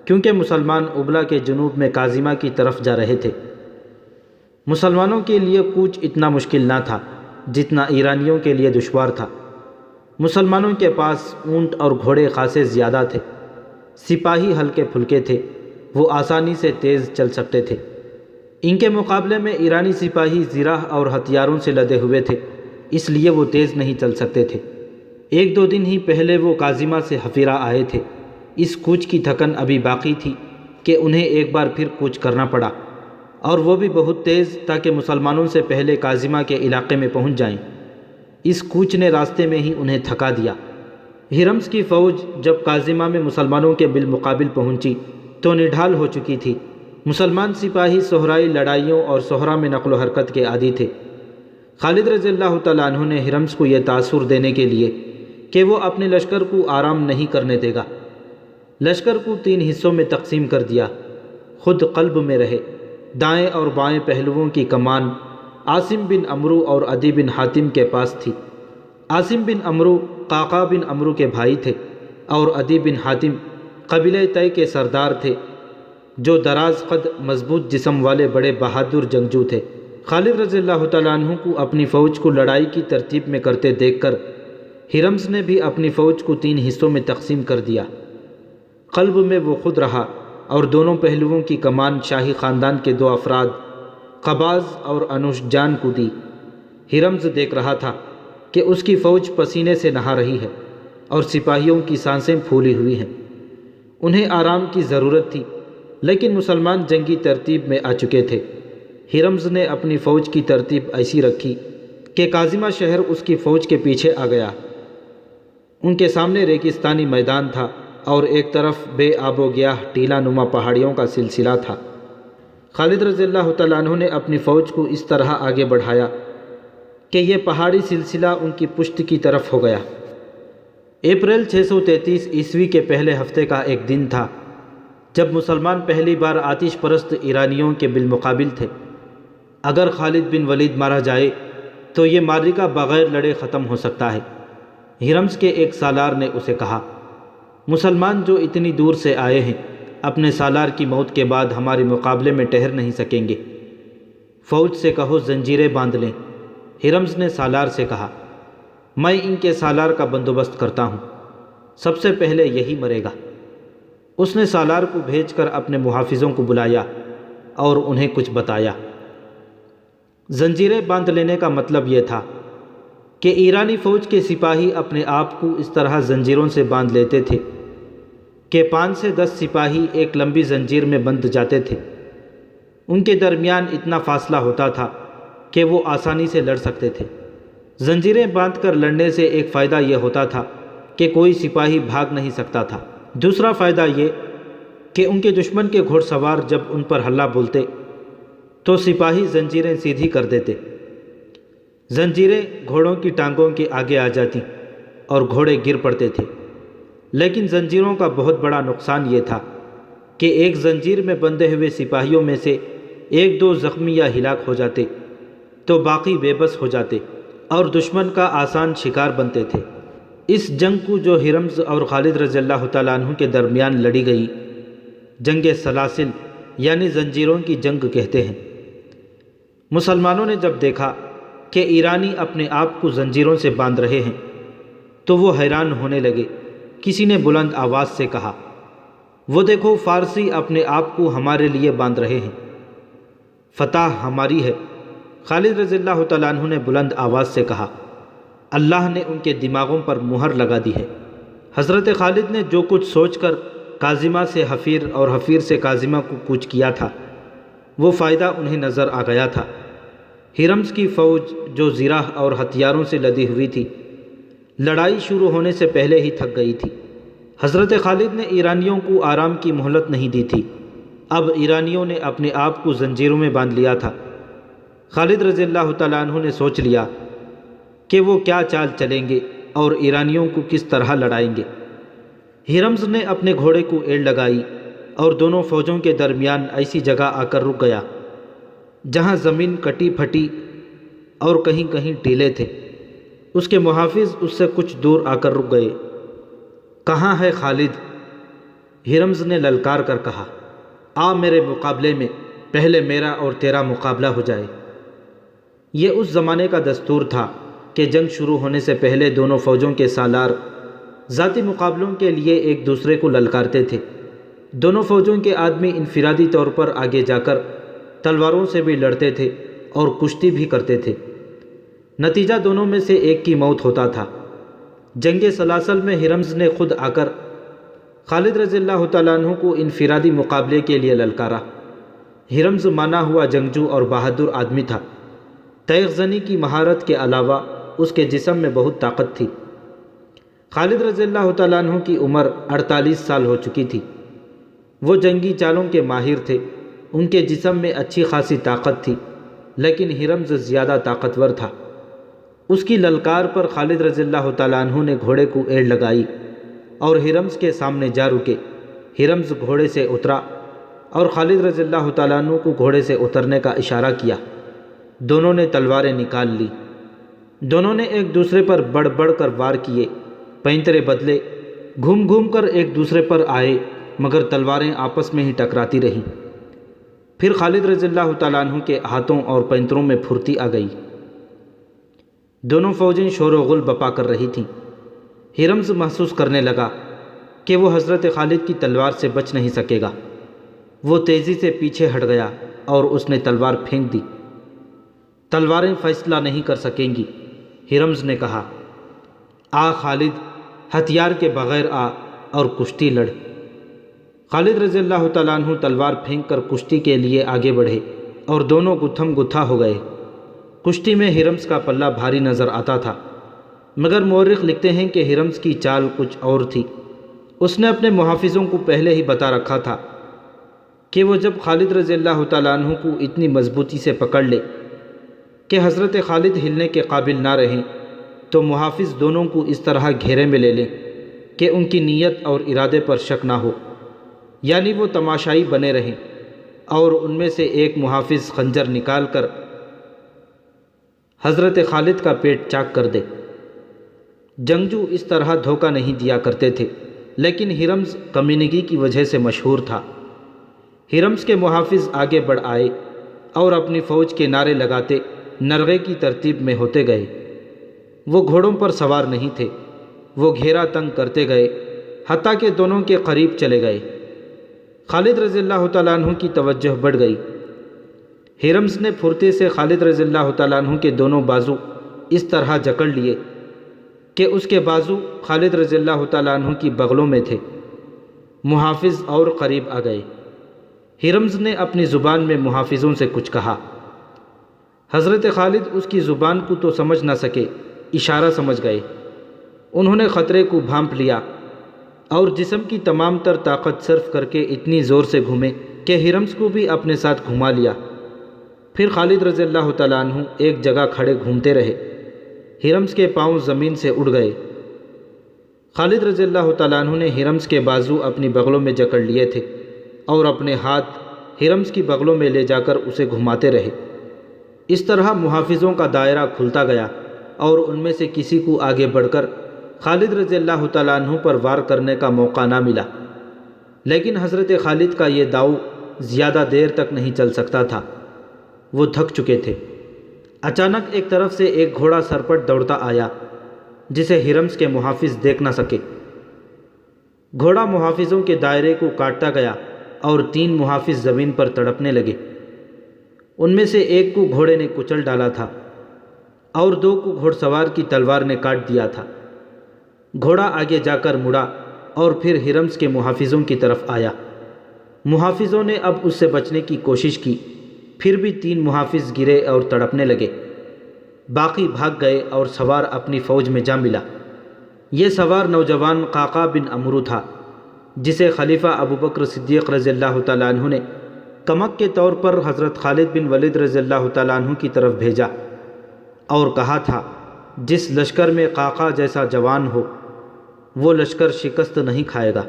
کیونکہ مسلمان ابلا کے جنوب میں کاظمہ کی طرف جا رہے تھے۔ مسلمانوں کے لیے کوچ اتنا مشکل نہ تھا جتنا ایرانیوں کے لیے دشوار تھا۔ مسلمانوں کے پاس اونٹ اور گھوڑے خاصے زیادہ تھے، سپاہی ہلکے پھلکے تھے، وہ آسانی سے تیز چل سکتے تھے۔ ان کے مقابلے میں ایرانی سپاہی زرہ اور ہتھیاروں سے لدے ہوئے تھے، اس لیے وہ تیز نہیں چل سکتے تھے۔ 1-2 دن ہی پہلے وہ کاظمہ سے حفیرہ آئے تھے۔ اس کوچ کی تھکن ابھی باقی تھی کہ انہیں ایک بار پھر کوچ کرنا پڑا، اور وہ بھی بہت تیز، تاکہ مسلمانوں سے پہلے کاظمہ کے علاقے میں پہنچ جائیں۔ اس کوچ نے راستے میں ہی انہیں تھکا دیا۔ ہرمز کی فوج جب کاظمہ میں مسلمانوں کے بالمقابل پہنچی تو نڈھال ہو چکی تھی۔ مسلمان سپاہی صحرائی لڑائیوں اور صحرا میں نقل و حرکت کے عادی تھے۔ خالد رضی اللہ تعالیٰ عنہ نے ہرمز کو یہ تاثر دینے کے لیے کہ وہ اپنے لشکر کو آرام نہیں کرنے دے گا، لشکر کو 3 حصوں میں تقسیم کر دیا۔ خود قلب میں رہے۔ دائیں اور بائیں پہلوؤں کی کمان عاصم بن عمرو اور عدی بن حاتم کے پاس تھی۔ عاصم بن عمرو قعقاع بن عمرو کے بھائی تھے، اور عدی بن حاتم قبیلہ طے کے سردار تھے، جو دراز قد مضبوط جسم والے بڑے بہادر جنگجو تھے۔ خالد رضی اللہ تعالیٰ عنہ کو اپنی فوج کو لڑائی کی ترتیب میں کرتے دیکھ کر ہرمز نے بھی اپنی فوج کو 3 حصوں میں تقسیم کر دیا۔ قلب میں وہ خود رہا اور دونوں پہلوؤں کی کمان شاہی خاندان کے 2 افراد قباز اور انوش جان کو دی۔ ہرمز دیکھ رہا تھا کہ اس کی فوج پسینے سے نہا رہی ہے اور سپاہیوں کی سانسیں پھولی ہوئی ہیں۔ انہیں آرام کی ضرورت تھی، لیکن مسلمان جنگی ترتیب میں آ چکے تھے۔ ہرمز نے اپنی فوج کی ترتیب ایسی رکھی کہ کاظمہ شہر اس کی فوج کے پیچھے آ گیا۔ ان کے سامنے ریگستانی میدان تھا اور ایک طرف بے آب و گیاہ ٹیلا نما پہاڑیوں کا سلسلہ تھا۔ خالد رضی اللہ تعالیٰ عنہ نے اپنی فوج کو اس طرح آگے بڑھایا کہ یہ پہاڑی سلسلہ ان کی پشت کی طرف ہو گیا۔ اپریل 633 عیسوی کے پہلے ہفتے کا ایک دن تھا جب مسلمان پہلی بار آتش پرست ایرانیوں کے بالمقابل تھے۔ اگر خالد بن ولید مارا جائے تو یہ معرکہ بغیر لڑے ختم ہو سکتا ہے۔ ہرمز کے ایک سالار نے اسے کہا، مسلمان جو اتنی دور سے آئے ہیں اپنے سالار کی موت کے بعد ہمارے مقابلے میں ٹھہر نہیں سکیں گے، فوج سے کہو زنجیریں باندھ لیں۔ ہرمز نے سالار سے کہا، میں ان کے سالار کا بندوبست کرتا ہوں، سب سے پہلے یہی مرے گا۔ اس نے سالار کو بھیج کر اپنے محافظوں کو بلایا اور انہیں کچھ بتایا۔ زنجیریں باندھ لینے کا مطلب یہ تھا کہ ایرانی فوج کے سپاہی اپنے آپ کو اس طرح زنجیروں سے باندھ لیتے تھے کہ 5 سے 10 سپاہی ایک لمبی زنجیر میں بندھ جاتے تھے۔ ان کے درمیان اتنا فاصلہ ہوتا تھا کہ وہ آسانی سے لڑ سکتے تھے۔ زنجیریں باندھ کر لڑنے سے ایک فائدہ یہ ہوتا تھا کہ کوئی سپاہی بھاگ نہیں سکتا تھا۔ دوسرا فائدہ یہ کہ ان کے دشمن کے گھوڑ سوار جب ان پر حملہ بولتے تو سپاہی زنجیریں سیدھی کر دیتے۔ زنجیریں گھوڑوں کی ٹانگوں کے آگے آ جاتی اور گھوڑے گر پڑتے تھے، لیکن زنجیروں کا بہت بڑا نقصان یہ تھا کہ ایک زنجیر میں بندھے ہوئے سپاہیوں میں سے 1-2 زخمی یا ہلاک ہو جاتے تو باقی بے بس ہو جاتے اور دشمن کا آسان شکار بنتے تھے۔ اس جنگ کو جو ہرمز اور خالد رضی اللہ تعالیٰ عنہ کے درمیان لڑی گئی جنگ سلاسل یعنی زنجیروں کی جنگ کہتے ہیں۔ مسلمانوں نے جب دیکھا کہ ایرانی اپنے آپ کو زنجیروں سے باندھ رہے ہیں تو وہ حیران ہونے لگے۔ کسی نے بلند آواز سے کہا، وہ دیکھو فارسی اپنے آپ کو ہمارے لیے باندھ رہے ہیں، فتح ہماری ہے۔ خالد رضی اللہ تعالیٰ عنہ نے بلند آواز سے کہا، اللہ نے ان کے دماغوں پر مہر لگا دی ہے۔ حضرت خالد نے جو کچھ سوچ کر کاظمہ سے حفیر اور حفیر سے کاظمہ کو کوچ کیا تھا وہ فائدہ انہیں نظر آ گیا تھا۔ ہرمز کی فوج جو زرہ اور ہتھیاروں سے لدی ہوئی تھی لڑائی شروع ہونے سے پہلے ہی تھک گئی تھی۔ حضرت خالد نے ایرانیوں کو آرام کی مہلت نہیں دی تھی۔ اب ایرانیوں نے اپنے آپ کو زنجیروں میں باندھ لیا تھا۔ خالد رضی اللہ تعالیٰ عنہ نے سوچ لیا کہ وہ کیا چال چلیں گے اور ایرانیوں کو کس طرح لڑائیں گے۔ ہرمز نے اپنے گھوڑے کو ایڑ لگائی اور دونوں فوجوں کے درمیان ایسی جگہ آ کر رک گیا جہاں زمین کٹی پھٹی اور کہیں کہیں ٹیلے تھے۔ اس کے محافظ اس سے کچھ دور آ کر رک گئے۔ کہاں ہے خالد؟ ہرمز نے للکار کر کہا، آ میرے مقابلے میں، پہلے میرا اور تیرا مقابلہ ہو جائے۔ یہ اس زمانے کا دستور تھا کہ جنگ شروع ہونے سے پہلے دونوں فوجوں کے سالار ذاتی مقابلوں کے لیے ایک دوسرے کو للکارتے تھے۔ دونوں فوجوں کے آدمی انفرادی طور پر آگے جا کر تلواروں سے بھی لڑتے تھے اور کشتی بھی کرتے تھے۔ نتیجہ دونوں میں سے ایک کی موت ہوتا تھا۔ جنگ سلاسل میں ہرمز نے خود آ کر خالد رضی اللہ تعالیٰ عنہ کو انفرادی مقابلے کے لیے للکارا۔ ہرمز مانا ہوا جنگجو اور بہادر آدمی تھا۔ تیغ زنی کی مہارت کے علاوہ اس کے جسم میں بہت طاقت تھی۔ خالد رضی اللہ تعالیٰ عنہ کی عمر 48 سال ہو چکی تھی۔ وہ جنگی چالوں کے ماہر تھے۔ ان کے جسم میں اچھی خاصی طاقت تھی، لیکن ہرمز زیادہ طاقتور تھا۔ اس کی للکار پر خالد رضی اللہ تعالیٰ عنہ نے گھوڑے کو ایڑ لگائی اور ہرمز کے سامنے جا رکے۔ ہرمز گھوڑے سے اترا اور خالد رضی اللہ تعالیٰ عنہ کو گھوڑے سے اترنے کا اشارہ کیا۔ دونوں نے تلواریں نکال لی۔ دونوں نے ایک دوسرے پر بڑھ بڑھ کر وار کیے۔ پینترے بدلے، گھوم گھوم کر ایک دوسرے پر آئے، مگر تلواریں آپس میں ہی ٹکراتی رہیں۔ پھر خالد رضی اللہ تعالیٰ عنہ کے ہاتھوں اور پینتروں میں پھرتی آ گئی۔ دونوں فوجیں شور و غل بپا کر رہی تھیں۔ ہرمز محسوس کرنے لگا کہ وہ حضرت خالد کی تلوار سے بچ نہیں سکے گا۔ وہ تیزی سے پیچھے ہٹ گیا اور اس نے تلوار پھینک دی۔ تلواریں فیصلہ نہیں کر سکیں گی، ہرمز نے کہا۔ آ خالد، ہتھیار کے بغیر آ اور کشتی لڑ۔ خالد رضی اللہ تعالیٰ عنہ تلوار پھینک کر کشتی کے لیے آگے بڑھے اور دونوں گتھم گتھا ہو گئے۔ کشتی میں ہرمز کا پلہ بھاری نظر آتا تھا، مگر مورخ لکھتے ہیں کہ ہرمز کی چال کچھ اور تھی۔ اس نے اپنے محافظوں کو پہلے ہی بتا رکھا تھا کہ وہ جب خالد رضی اللہ تعالیٰ عنہ کو اتنی مضبوطی سے پکڑ لے کہ حضرت خالد ہلنے کے قابل نہ رہیں تو محافظ دونوں کو اس طرح گھیرے میں لے لیں کہ ان کی نیت اور ارادے پر شک نہ ہو، یعنی وہ تماشائی بنے رہیں، اور ان میں سے ایک محافظ خنجر نکال کر حضرت خالد کا پیٹ چاک کر دے۔ جنگجو اس طرح دھوکہ نہیں دیا کرتے تھے، لیکن ہرمز کمینگی کی وجہ سے مشہور تھا۔ ہرمز کے محافظ آگے بڑھ آئے اور اپنی فوج کے نعرے لگاتے نرغے کی ترتیب میں ہوتے گئے۔ وہ گھوڑوں پر سوار نہیں تھے، وہ گھیرا تنگ کرتے گئے حتیٰ کہ دونوں کے قریب چلے گئے۔ خالد رضی اللہ تعالیٰ عنہ کی توجہ بڑھ گئی۔ ہرمز نے پھرتے سے خالد رضی اللہ تعالیٰ عنہ کے دونوں بازو اس طرح جکڑ لیے کہ اس کے بازو خالد رضی اللہ تعالیٰ عنہ کی بغلوں میں تھے۔ محافظ اور قریب آ گئے۔ ہرمز نے اپنی زبان میں محافظوں سے کچھ کہا۔ حضرت خالد اس کی زبان کو تو سمجھ نہ سکے، اشارہ سمجھ گئے۔ انہوں نے خطرے کو بھانپ لیا اور جسم کی تمام تر طاقت صرف کر کے اتنی زور سے گھومے کہ ہرمز کو بھی اپنے ساتھ گھما لیا۔ پھر خالد رضی اللہ تعالیٰ عنہ ایک جگہ کھڑے گھومتے رہے۔ ہرمز کے پاؤں زمین سے اڑ گئے۔ خالد رضی اللہ تعالیٰ عنہ نے ہرمز کے بازو اپنی بغلوں میں جکڑ لیے تھے اور اپنے ہاتھ ہرمز کی بغلوں میں لے جا کر اسے گھماتے رہے۔ اس طرح محافظوں کا دائرہ کھلتا گیا اور ان میں سے کسی کو آگے بڑھ کر خالد رضی اللہ تعالیٰ عنہ پر وار کرنے کا موقع نہ ملا، لیکن حضرت خالد کا یہ داؤ زیادہ دیر تک نہیں چل سکتا تھا۔ وہ تھک چکے تھے۔ اچانک ایک طرف سے ایک گھوڑا سرپٹ دوڑتا آیا جسے ہرمز کے محافظ دیکھ نہ سکے۔ گھوڑا محافظوں کے دائرے کو کاٹتا گیا اور 3 محافظ زمین پر تڑپنے لگے۔ ان میں سے ایک کو گھوڑے نے کچل ڈالا تھا اور 2 کو گھوڑ سوار کی تلوار نے کاٹ دیا تھا۔ گھوڑا آگے جا کر مڑا اور پھر ہرمز کے محافظوں کی طرف آیا۔ محافظوں نے اب اس سے بچنے کی کوشش کی، پھر بھی 3 محافظ گرے اور تڑپنے لگے۔ باقی بھاگ گئے اور سوار اپنی فوج میں جا ملا۔ یہ سوار نوجوان قعقاع بن عمرو تھا، جسے خلیفہ ابوبکر صدیق رضی اللہ تعالیٰ عنہ نے کمک کے طور پر حضرت خالد بن ولید رضی اللہ تعالیٰ عنہ کی طرف بھیجا اور کہا تھا جس لشکر میں قعقاع جیسا جوان ہو وہ لشکر شکست نہیں کھائے گا۔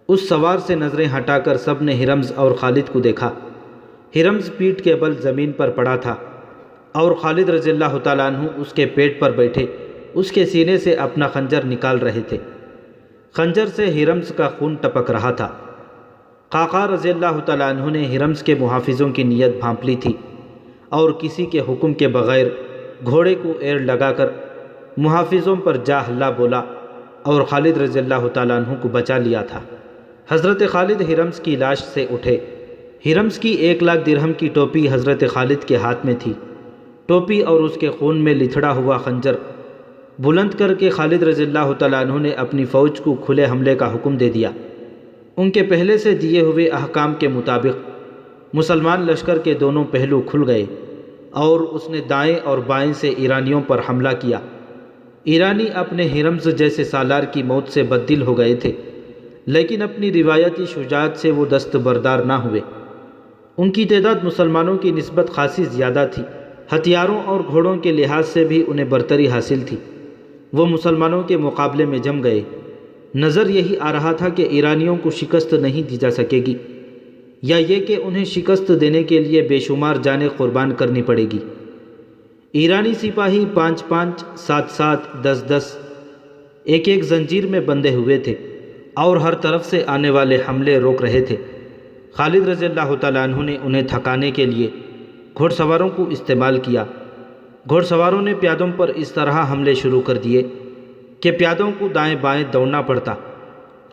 اس سوار سے نظریں ہٹا کر سب نے ہرمز اور خالد کو دیکھا۔ ہرمز پیٹھ کے بل زمین پر پڑا تھا اور خالد رضی اللہ تعالیٰ عنہ اس کے پیٹ پر بیٹھے اس کے سینے سے اپنا خنجر نکال رہے تھے۔ خنجر سے ہرمز کا خون ٹپک رہا تھا۔ قعقاع رضی اللہ تعالیٰ عنہ نے ہرمز کے محافظوں کی نیت بھانپ لی تھی اور کسی کے حکم کے بغیر گھوڑے کو ایڑ لگا کر محافظوں پر جا حلہ بولا اور خالد رضی اللہ تعالیٰ عنہ کو بچا لیا تھا۔ حضرت خالد ہرمز کی لاش سے اٹھے۔ ہرمز کی 1 لاکھ درہم کی ٹوپی حضرت خالد کے ہاتھ میں تھی۔ ٹوپی اور اس کے خون میں لتھڑا ہوا خنجر بلند کر کے خالد رضی اللہ تعالیٰ عنہ نے اپنی فوج کو کھلے حملے کا حکم دے دیا۔ ان کے پہلے سے دیے ہوئے احکام کے مطابق مسلمان لشکر کے دونوں پہلو کھل گئے اور اس نے دائیں اور بائیں سے ایرانیوں پر حملہ کیا۔ ایرانی اپنے ہرمز جیسے سالار کی موت سے بددل ہو گئے تھے، لیکن اپنی روایتی شجاعت سے وہ دستبردار نہ ہوئے۔ ان کی تعداد مسلمانوں کی نسبت خاصی زیادہ تھی، ہتھیاروں اور گھوڑوں کے لحاظ سے بھی انہیں برتری حاصل تھی۔ وہ مسلمانوں کے مقابلے میں جم گئے۔ نظر یہی آ رہا تھا کہ ایرانیوں کو شکست نہیں دی جا سکے گی، یا یہ کہ انہیں شکست دینے کے لیے بے شمار جانیں قربان کرنی پڑے گی۔ ایرانی سپاہی 5-5، 7-7، 10-10 ایک زنجیر میں بندھے ہوئے تھے اور ہر طرف سے آنے والے حملے روک رہے تھے۔ خالد رضی اللہ تعالیٰ عنہ نے انہیں تھکانے کے لیے گھوڑ سواروں کو استعمال کیا۔ گھوڑ سواروں نے پیادوں پر اس طرح حملے شروع کر دیے کہ پیادوں کو دائیں بائیں دوڑنا پڑتا۔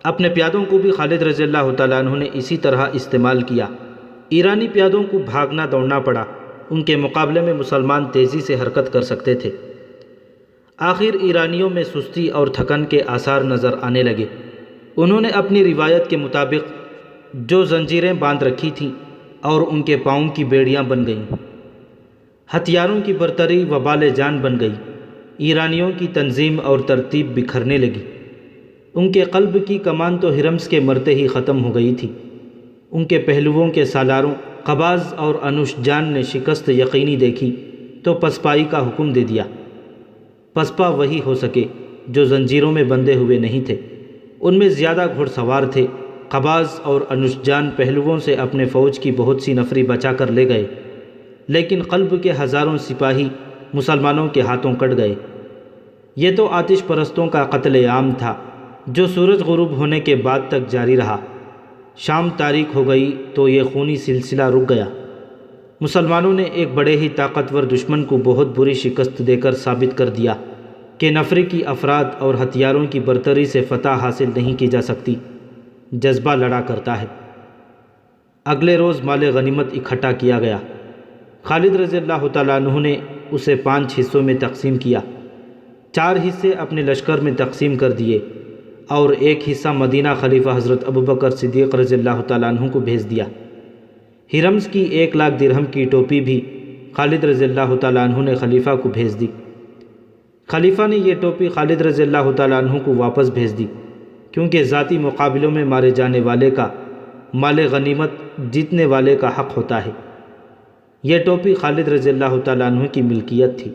اپنے پیادوں کو بھی خالد رضی اللہ تعالیٰ عنہ نے اسی طرح استعمال کیا۔ ایرانی پیادوں کو بھاگنا دوڑنا پڑا، ان کے مقابلے میں مسلمان تیزی سے حرکت کر سکتے تھے۔ آخر ایرانیوں میں سستی اور تھکن کے آثار نظر آنے لگے۔ انہوں نے اپنی روایت کے مطابق جو زنجیریں باندھ رکھی تھیں اور ان کے پاؤں کی بیڑیاں بن گئیں۔ ہتھیاروں کی برتری وبال جان بن گئی۔ ایرانیوں کی تنظیم اور ترتیب بکھرنے لگی۔ ان کے قلب کی کمان تو ہرمز کے مرتے ہی ختم ہو گئی تھی۔ ان کے پہلوؤں کے سالاروں قباز اور انوش جان نے شکست یقینی دیکھی تو پسپائی کا حکم دے دیا۔ پسپا وہی ہو سکے جو زنجیروں میں بندھے ہوئے نہیں تھے۔ ان میں زیادہ گھڑ سوار تھے۔ قباز اور انوش جان پہلوؤں سے اپنے فوج کی بہت سی نفری بچا کر لے گئے، لیکن قلب کے ہزاروں سپاہی مسلمانوں کے ہاتھوں کٹ گئے۔ یہ تو آتش پرستوں کا قتل عام تھا جو سورج غروب ہونے کے بعد تک جاری رہا۔ شام تاریک ہو گئی تو یہ خونی سلسلہ رک گیا۔ مسلمانوں نے ایک بڑے ہی طاقتور دشمن کو بہت بری شکست دے کر ثابت کر دیا کہ نفری کی افراد اور ہتھیاروں کی برتری سے فتح حاصل نہیں کی جا سکتی، جذبہ لڑا کرتا ہے۔ اگلے روز مال غنیمت اکٹھا کیا گیا۔ خالد رضی اللہ تعالیٰ عنہ نے اسے 5 حصوں میں تقسیم کیا۔ 4 حصے اپنے لشکر میں تقسیم کر دیے اور ایک حصہ مدینہ خلیفہ حضرت ابوبکر صدیق رضی اللہ تعالیٰ عنہ کو بھیج دیا۔ ہرمز کی 1,00,000 درہم کی ٹوپی بھی خالد رضی اللہ تعالیٰ عنہ نے خلیفہ کو بھیج دی۔ خلیفہ نے یہ ٹوپی خالد رضی اللہ تعالیٰ عنہ کو واپس بھیج دی، کیونکہ ذاتی مقابلوں میں مارے جانے والے کا مال غنیمت جیتنے والے کا حق ہوتا ہے۔ یہ ٹوپی خالد رضی اللہ تعالیٰ عنہ کی ملکیت تھی۔